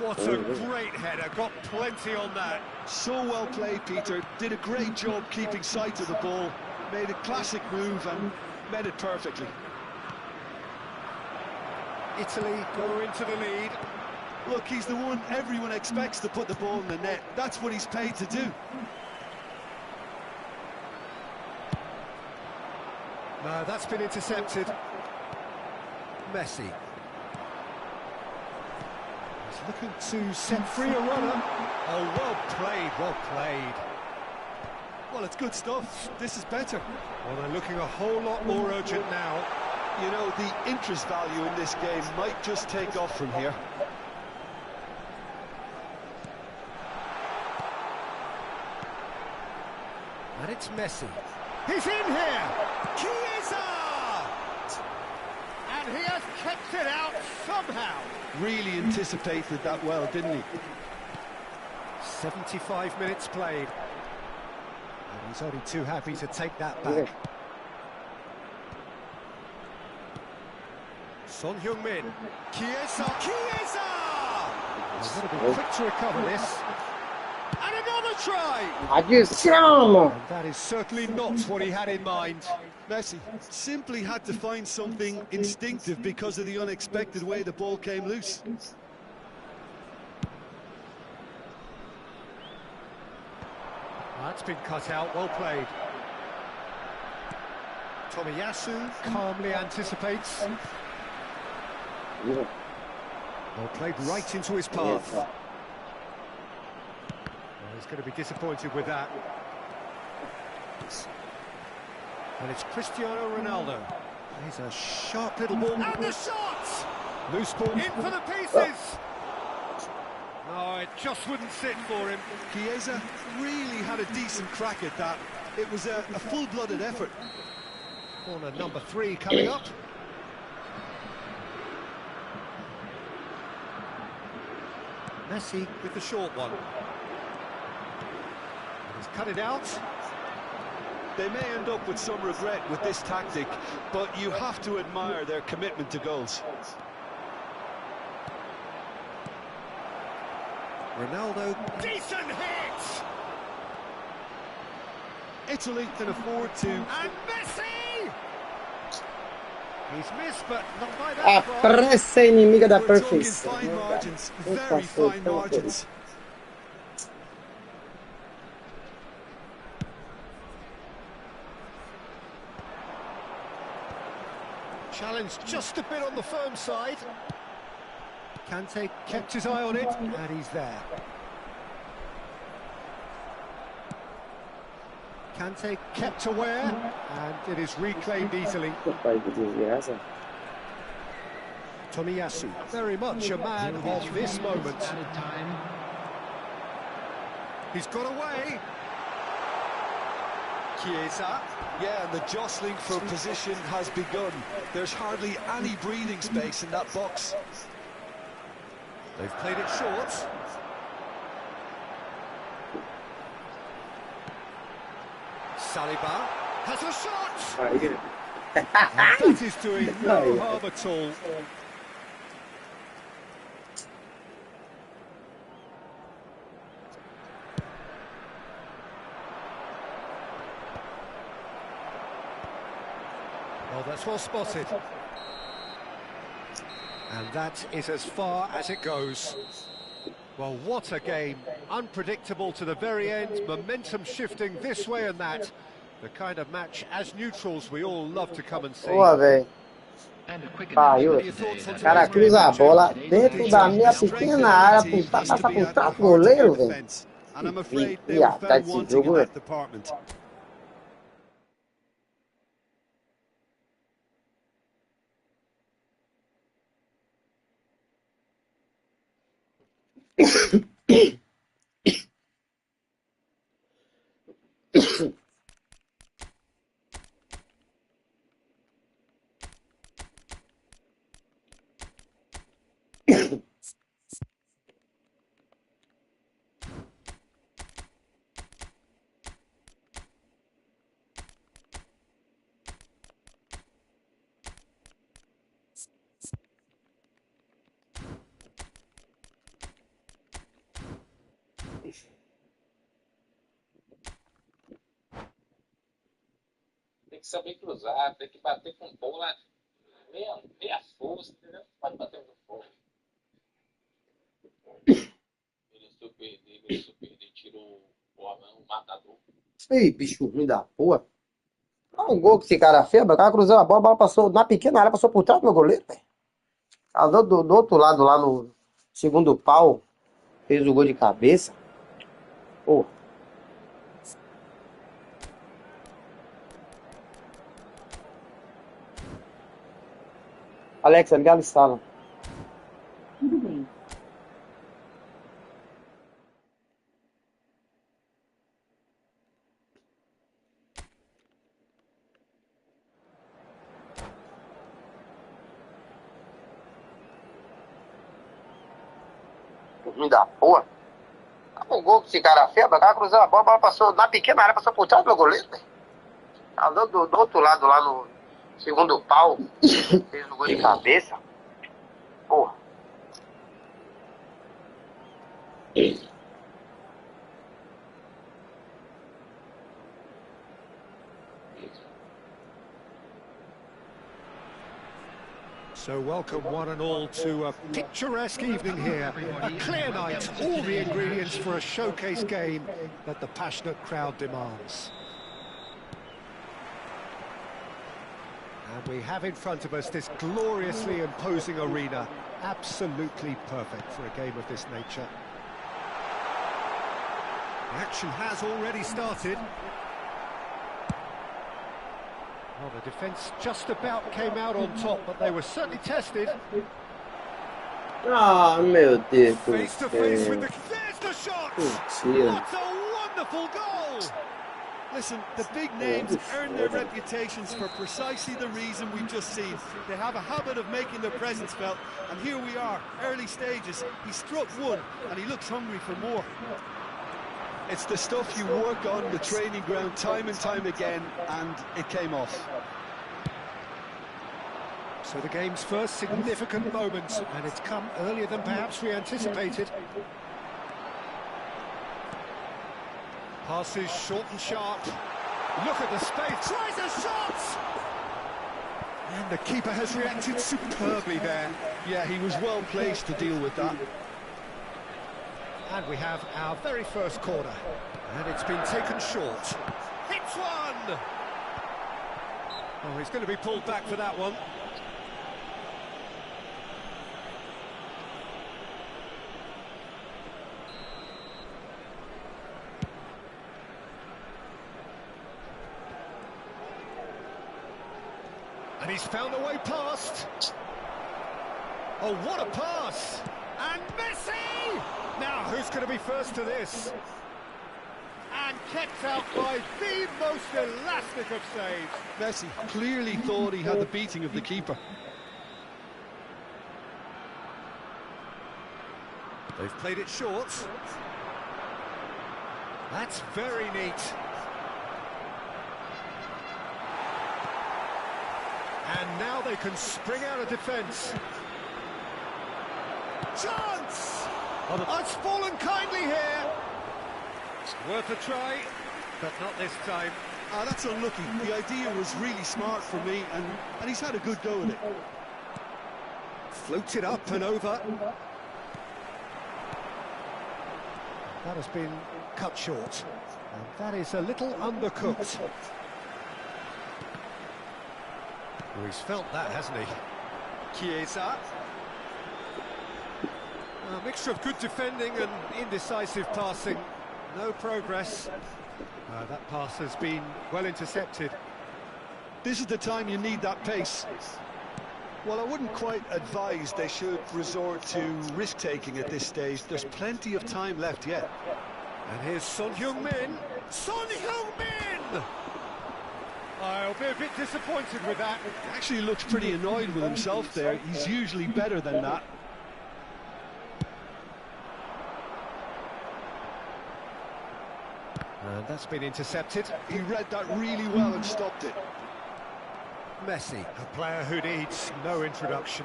What a great header, got plenty on that. So well played, Peter. Did a great job keeping sight of the ball. Made a classic move and met it perfectly. Italy go into the lead. Look, he's the one everyone expects to put the ball in the net. That's what he's paid to do. No, that's been intercepted. Messi. He's looking to set free a runner. Oh, well played, well played. Well, it's good stuff. This is better. Well, they're looking a whole lot more urgent now. You know, the interest value in this game might just take off from here. And it's Messi. He's in here! Chiesa! And he has kept it out somehow. Really anticipated that well, didn't he? 75 minutes played. And he's only too happy to take that back. Son Heung-min. Chiesa! Chiesa! He's going to be quick to recover this. And another try! Adiciamo! And that is certainly not what he had in mind. Messi simply had to find something instinctive because of the unexpected way the ball came loose. That's been cut out, well played. Tomiyasu calmly anticipates. Well played right into his path. Well, he's going to be disappointed with that. And it's Cristiano Ronaldo. He's a sharp little ball. And the shot! Loose ball in for the pieces! No, it just wouldn't sit for him. Chiesa really had a decent crack at that. It was a full-blooded effort. Corner number 3 coming up. Messi with the short one. He's cut it out. They may end up with some regret with this tactic, but you have to admire their commitment to goals. Ronaldo, decent hit! Italy can afford to... And Messi! He's missed, but not by A that far. pressa é inimiga da We're talking perfeição. fine Né, cara? margins, Puta, very foi fine tão margins. Challenge just a bit on the firm side. Kante kept his eye on it, and he's there. Kante kept aware, and it is reclaimed easily. Pai de desgraça. Tomiyasu, very much a man of this moment. Added time. He's got away. Chiesa. Yeah, and the jostling for position has begun. There's hardly any breathing space in that box. They've played it short. Saliba has a shot. Aí, That is doing no harm at all. Well, that's well spotted. And that is as far as it goes. Well, what a game. Unpredictable to the very end, momentum shifting this way and that. The kind of match, as neutrals, we all love to come and see. boa, velho. And a quick Pariu. announcement today O that cara cruza a bola dentro da minha pequena área, passa por trás do goleiro, velho. And I'm afraid they E were atrás found desse wanting in jogo, that velho. department. que saber cruzar, tem que bater com bola meia força, entendeu? Pode bater no fogo. Mereceu perder, tirou o matador. Ei, bicho ruim da porra. Olha um gol que esse cara fez, o cara cruzou a bola passou na pequena área, passou por trás do meu goleiro, velho. Ah, do outro lado, lá no segundo pau, fez o gol de cabeça. Pô. Alexa, liga a sala. Tudo bem. Ruim da porra. Olha um gol que esse cara fez, o cara cruzou a bola passou na pequena área, passou por trás do meu goleiro, velho. Ah, do outro lado, lá no segundo pau, fez o gol de cabeça. Porra. So welcome one and all to a picturesque evening here. A clear night, all the ingredients for a showcase game that the passionate crowd demands. And we have in front of us this gloriously imposing arena, absolutely perfect for a game of this nature. The action has already started. Well, the defence just about came out on top, but they were certainly tested. Ah, meu Deus do Face to face with céu. There's the shot! Mentira. What a wonderful goal! Listen, the big names earn their reputations for precisely the reason we've just seen. They have a habit of making their presence felt, and here we are, early stages. He struck one, and he looks hungry for more. It's the stuff you work on the training ground time and time again, and it came off. So the game's first significant moment, and it's come earlier than perhaps we anticipated. Passes short and sharp. Look at the space, tries a shot! And the keeper has reacted superbly there. Yeah, he was well placed to deal with that. And we have our very first corner. And it's been taken short. Hits one! Oh, he's going to be pulled back for that one. And he's found a way past. Oh, what a pass! And Messi! Now, who's going to be first to this? And kept out by the most elastic of saves. Messi clearly thought he had the beating of the keeper. They've played it short. That's very neat. And now they can spring out of defence. Chance! Oh, it's fallen kindly here. Worth a try, but not this time. That's unlucky. The idea was really smart for me, and he's had a good go at it. Floats it up and over. That has been cut short. And that is a little undercooked. Well, he's felt that, hasn't he? Chiesa. A mixture of good defending and indecisive passing. No progress. That pass has been well intercepted. This is the time you need that pace. Well, I wouldn't quite advise they should resort to risk-taking at this stage. There's plenty of time left yet. And here's Son Heung-min. Son Heung-min! I'll be a bit disappointed with that. He actually looks pretty annoyed with himself there. He's usually better than that. And that's been intercepted. He read that really well and stopped it. Messi, a player who needs no introduction.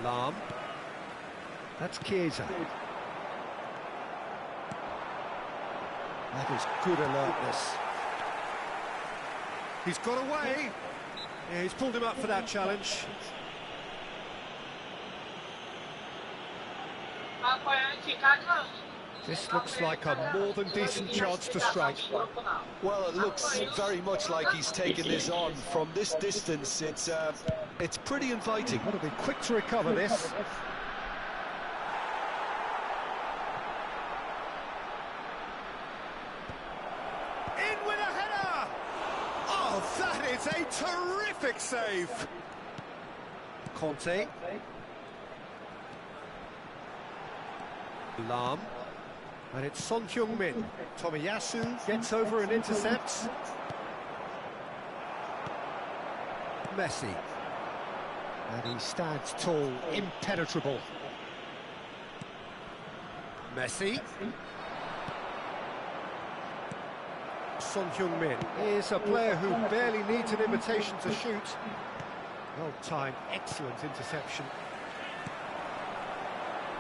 Lahm. That's Chiesa. That is good alertness. He's got away. Yeah, he's pulled him up for that challenge. This looks like a more than decent chance to strike. Well, it looks very much like he's taken this on. From this distance, it's pretty inviting. Got to be quick to recover this. In with a header! Oh, that is a terrific save! Conte. Lam. And it's Son Heung-min. Tomiyasu gets over and intercepts. Messi. And he stands tall, impenetrable. Messi. Son Heung-min is a player who barely needs an invitation to shoot. Well-timed, excellent interception.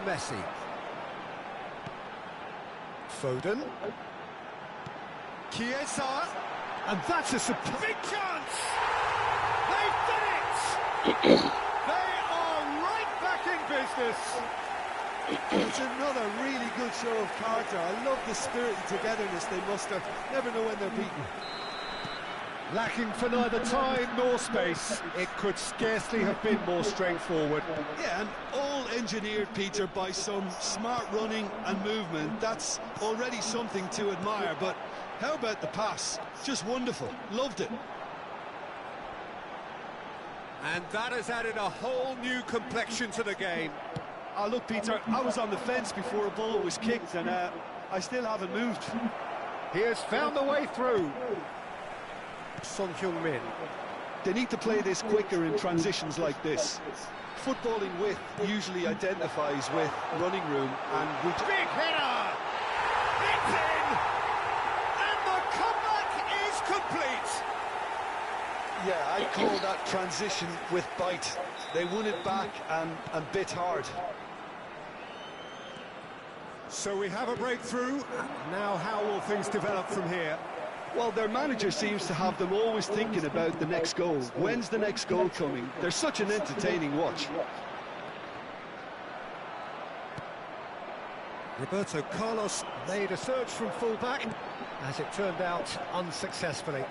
Messi. Foden. Chiesa. And that's a big chance! They've done it! They are right back in business! It's another really good show of character. I love the spirit and togetherness they muster. Never know when they're beaten. Lacking for neither time nor space. It could scarcely have been more straightforward. Yeah, and all engineered, Peter, by some smart running and movement. That's already something to admire, but how about the pass? Just wonderful. Loved it. And that has added a whole new complexion to the game. Look, Peter, I was on the fence before a ball was kicked, and I still haven't moved. He has found the way through. Son Heung-min. They need to play this quicker in transitions like this. Footballing width usually identifies with running room, and we... Big header! It's in! And the comeback is complete! Yeah, I'd call that transition with bite. They won it back and bit hard. So we have a breakthrough. Now how will things develop from here? Well, their manager seems to have them always thinking about the next goal. When's the next goal coming? They're such an entertaining watch. Roberto Carlos made a search from full-back, as it turned out unsuccessfully.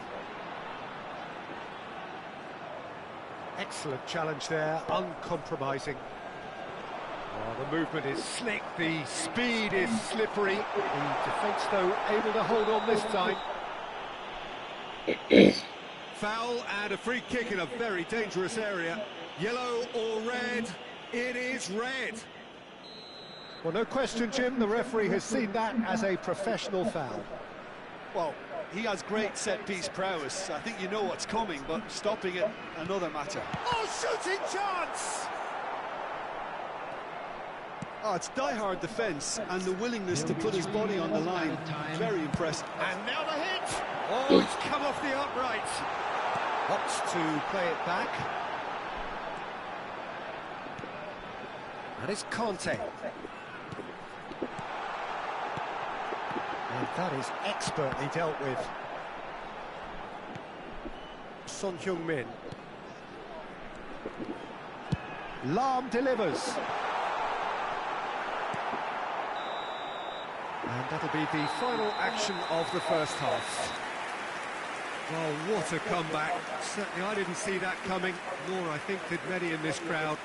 Excellent challenge there, uncompromising. Oh, the movement is slick, the speed is slippery. The defence, though, able to hold on this time. Foul and a free kick in a very dangerous area. Yellow or red? It is red. Well, no question, Jim, the referee has seen that as a professional foul. Well, he has great set-piece prowess. I think you know what's coming, but stopping it, another matter. Oh, shooting chance! Oh, it's die-hard defence and the willingness to put his body on the line. Very impressive. And now the hit! Oh, it's come off the upright. Opts to play it back. And it's Conte. And that is expertly dealt with. Son Heung-min. Lam delivers. And that'll be the final action of the first half. Well, what a comeback. Certainly I didn't see that coming, nor I think did many in this crowd.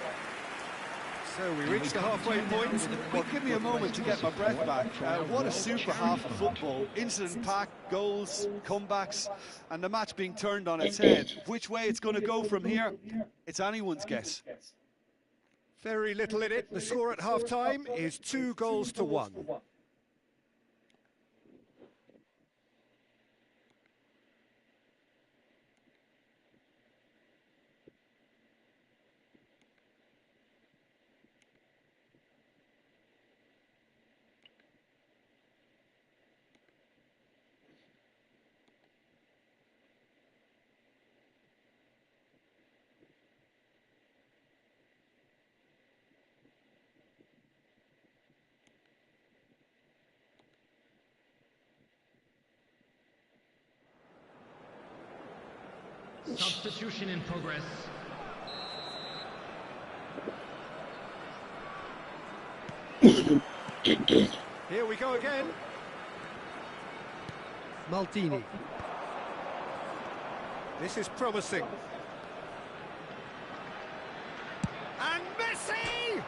So we reached the halfway point. Well, give me a moment to get my breath back. What a super half of football. Incident-packed, goals, comebacks, and the match being turned on its head. Which way it's going to go from here, it's anyone's guess. Very little in it. The score at half-time is 2-1. Substitution in progress. Here we go again. Maldini. This is promising. And Messi!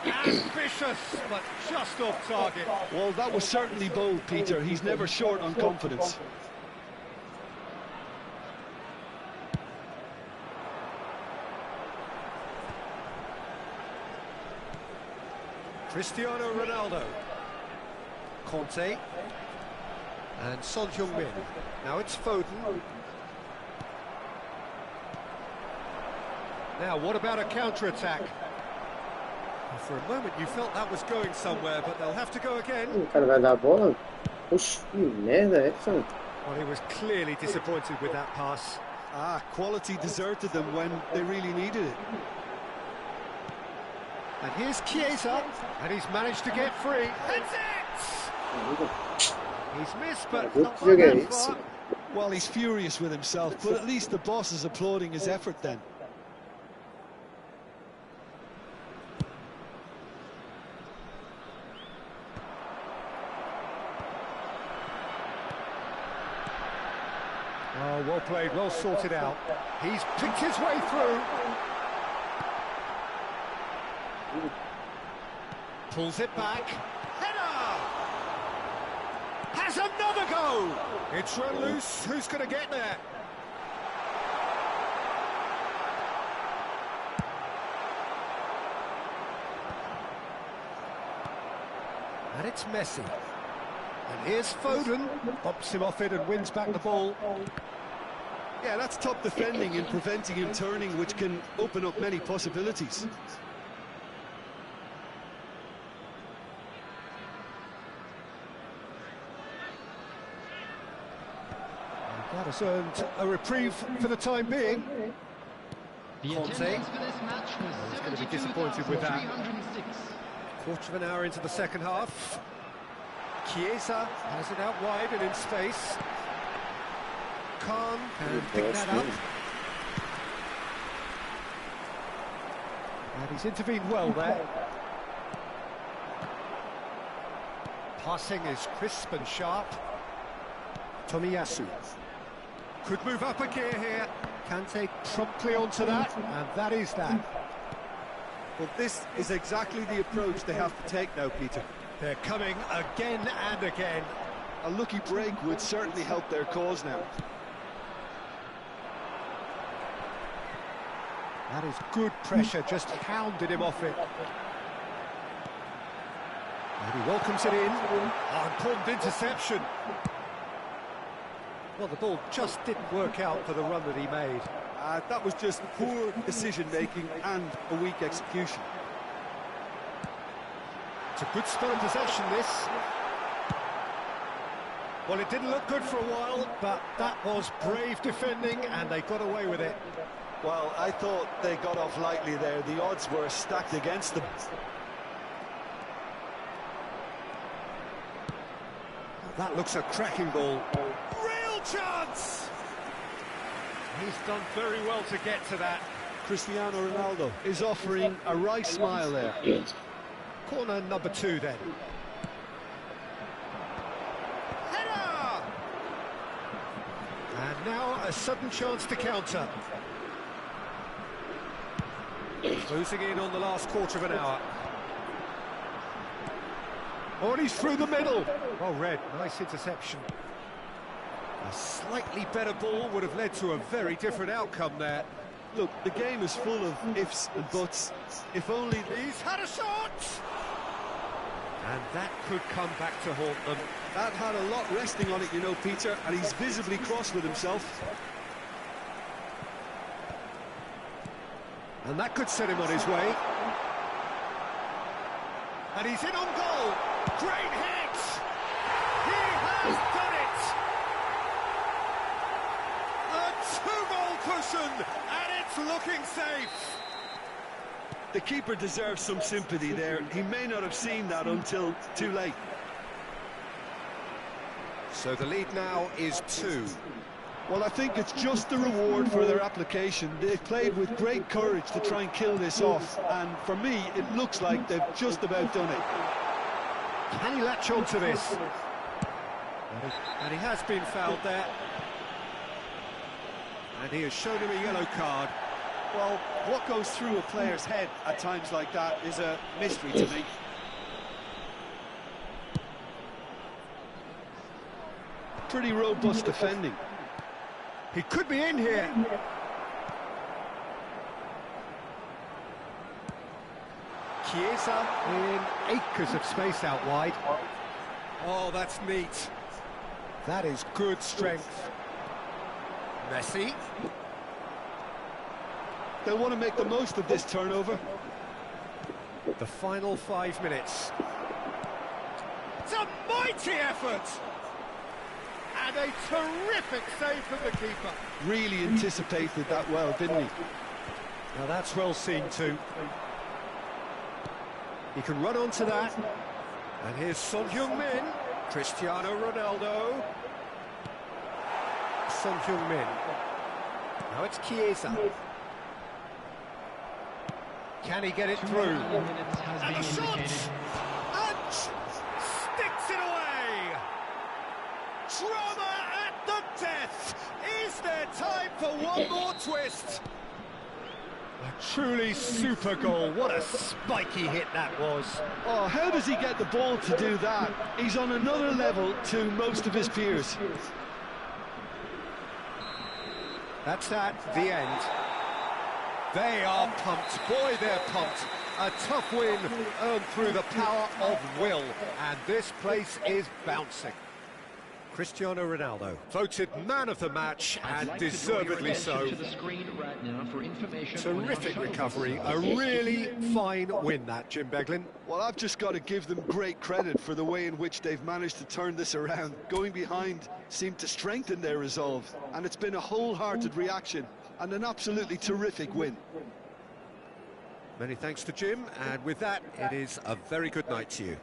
Ambitious, but just off target. Well, that was certainly bold, Peter. He's never short on confidence. Cristiano Ronaldo. Conte. And Son Heung-min. Now it's Foden. Now, what about a counter-attack? For a moment you felt that was going somewhere, but they'll have to go again. O cara vai dar a bola? Oxe, que merda é essa? Well, he was clearly disappointed with that pass. Quality deserted them when they really needed it. And here's Chiesa, and he's managed to get free. That's it! He's missed, but not by that far. Well, he's furious with himself, but at least the boss is applauding his effort then. Oh, well played, well sorted out. He's picked his way through. Pulls it back. Header! Has another go! It's run loose. Who's going to get there? And it's Messi. And here's Foden. Bops him off it and wins back the ball. Yeah, that's top defending and preventing him turning, which can open up many possibilities. That has earned a reprieve for the time being. The Conte. attendance for this match was He's going to be disappointed with that. 72,306. Quarter of an hour into the second half. Chiesa has it out wide and in space. Khan can pick that up. And he's intervened well there. Passing is crisp and sharp. Tomiyasu could move up a gear here. Kante promptly onto that, and that is that. Well, this is exactly the approach they have to take now, Peter. They're coming again and again. A lucky break would certainly help their cause now. That is good pressure, just hounded him off it. And he welcomes it in. Oh, important interception. Well, the ball just didn't work out for the run that he made. That was just poor decision-making and a weak execution. It's a good spell of possession, this. Well, it didn't look good for a while, but that was brave defending, and they got away with it. Well, I thought they got off lightly there. The odds were stacked against them. That looks a cracking ball. Real chance! He's done very well to get to that. Cristiano Ronaldo is offering a wry smile there. Corner number 2 then. Header! And now a sudden chance to counter. Closing in on the last quarter of an hour. Oh, and he's through the middle. Well read, nice interception. A slightly better ball would have led to a very different outcome there. Look, the game is full of ifs and buts. If only... He's had a shot! And that could come back to haunt them. That had a lot resting on it, you know, Peter, and he's visibly cross with himself. And that could set him on his way. And he's in on goal. Great hit! He has done it! A 2-goal cushion, and it's looking safe. The keeper deserves some sympathy there. He may not have seen that until too late. So the lead now is 2. Well, I think it's just the reward for their application. They've played with great courage to try and kill this off, and for me, it looks like they've just about done it. Can he latch on to this? And he has been fouled there. And he has shown him a yellow card. Well, what goes through a player's head at times like that is a mystery to me. Pretty robust defending. He could be in here. Chiesa in acres of space out wide. Oh, that's neat. That is good strength. Messi. They'll want to make the most of this turnover. The final 5 minutes. It's a mighty effort! And a terrific save from the keeper. Really anticipated that well, didn't he? Now that's well seen too. He can run onto that. And here's Son Heung-min. Cristiano Ronaldo. Son Heung-min. Now it's Chiesa. Can he get it through? And the shot! And sticks it away! Drama at the death! Is there time for one more twist? A truly super goal. What a spiky hit that was. Oh, how does he get the ball to do that? He's on another level to most of his peers. That's at the end. They are pumped. Boy, they're pumped. A tough win earned through the power of will. And this place is bouncing. Cristiano Ronaldo, voted man of the match, and deservedly so. Terrific recovery, a really fine win that, Jim Beglin. Well, I've just got to give them great credit for the way in which they've managed to turn this around. Going behind seemed to strengthen their resolve, and it's been a wholehearted reaction and an absolutely terrific win. Many thanks to Jim, and with that, it is a very good night to you.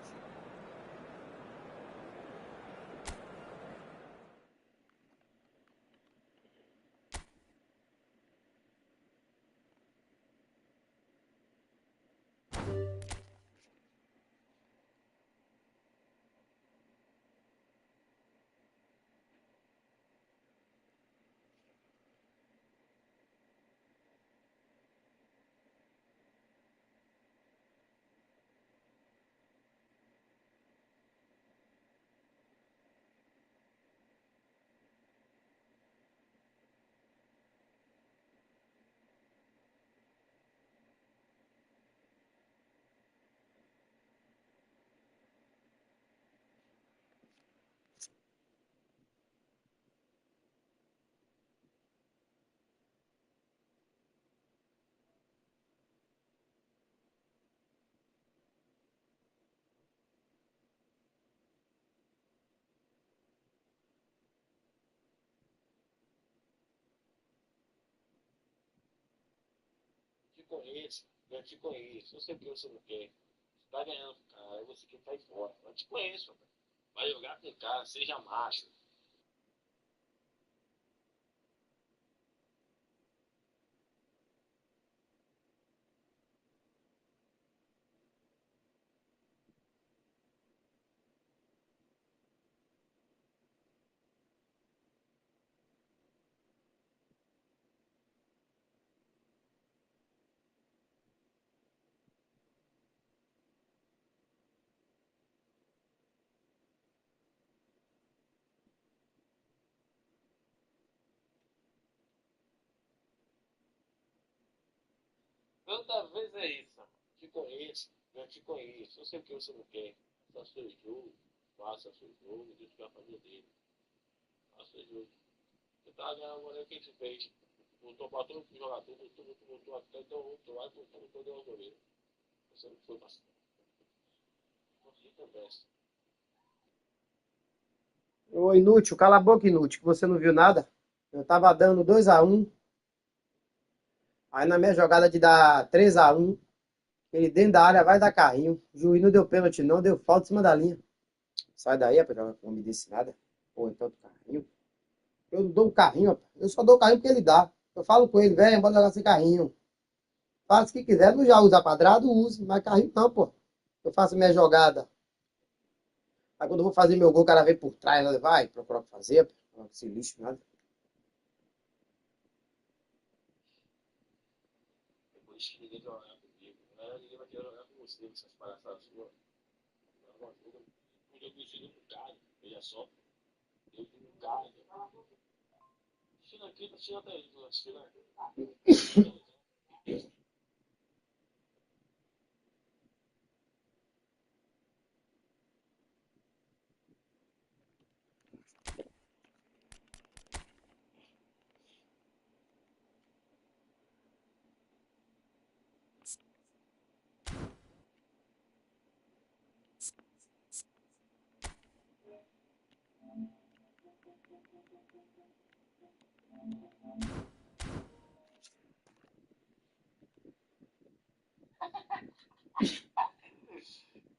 Eu te conheço, eu sei que você não quer. Você tá ganhando, cara, aí você quer sair fora. Eu te conheço, cara. Vai jogar com o cara, seja macho. Tanta vez é isso, mano. Te conheço, eu te conheço. Eu sei que você não quer. Faça seu jogo, faça seu jogo, deixa eu fazer dele. Faça seu jogo. Você tá ganhando agora, quem te fez? Voltou pra todo jogador, voltou até, então voltou lá, voltou deu o goleiro. Você não foi bastante. Não se conversa. Ô, inútil, cala a boca, inútil, que você não viu nada. Eu tava dando 2-1. Aí na minha jogada de dar 3-1, ele dentro da área vai dar carrinho. O juiz não deu pênalti, não, deu falta em cima da linha. Sai daí, rapaz, não me disse nada. Pô, então do carrinho. Eu não dou um carrinho, rapaz. Eu só dou o carrinho porque ele dá. Eu falo com ele, velho, bora jogar sem carrinho. Faça o que quiser, não já usar quadrado, use. Mas carrinho não, pô. Eu faço minha jogada. Aí quando eu vou fazer meu gol, o cara vem por trás, né? Vai procurar o que fazer, pô. Esse lixo, nada. Depois que ninguém jogar comigo, né? Ninguém vai querer jogar com você, essas palhaçadas suas. Não ajuda. Um jogo de um galho, veja só. Eu de um galho. Tira aqui, tira daí, tira.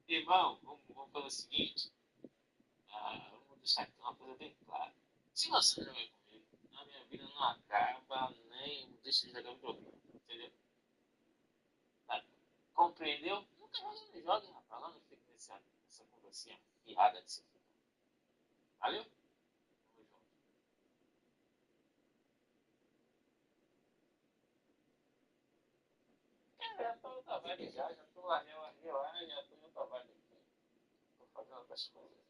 Irmão, vamos fazer o seguinte. Vamos deixar aqui uma coisa bem clara. Se você jogar comigo, a minha vida não acaba, nem deixa de jogar um programa. Entendeu? Tá? Compreendeu? Nunca mais me jogue, rapaz. Lá não fica nessa conversinha pirrada de você. Valeu? Tamo junto. Já tô outra vibe já tô lá, já tô em outra vibe aqui. Tô fazendo outras coisas.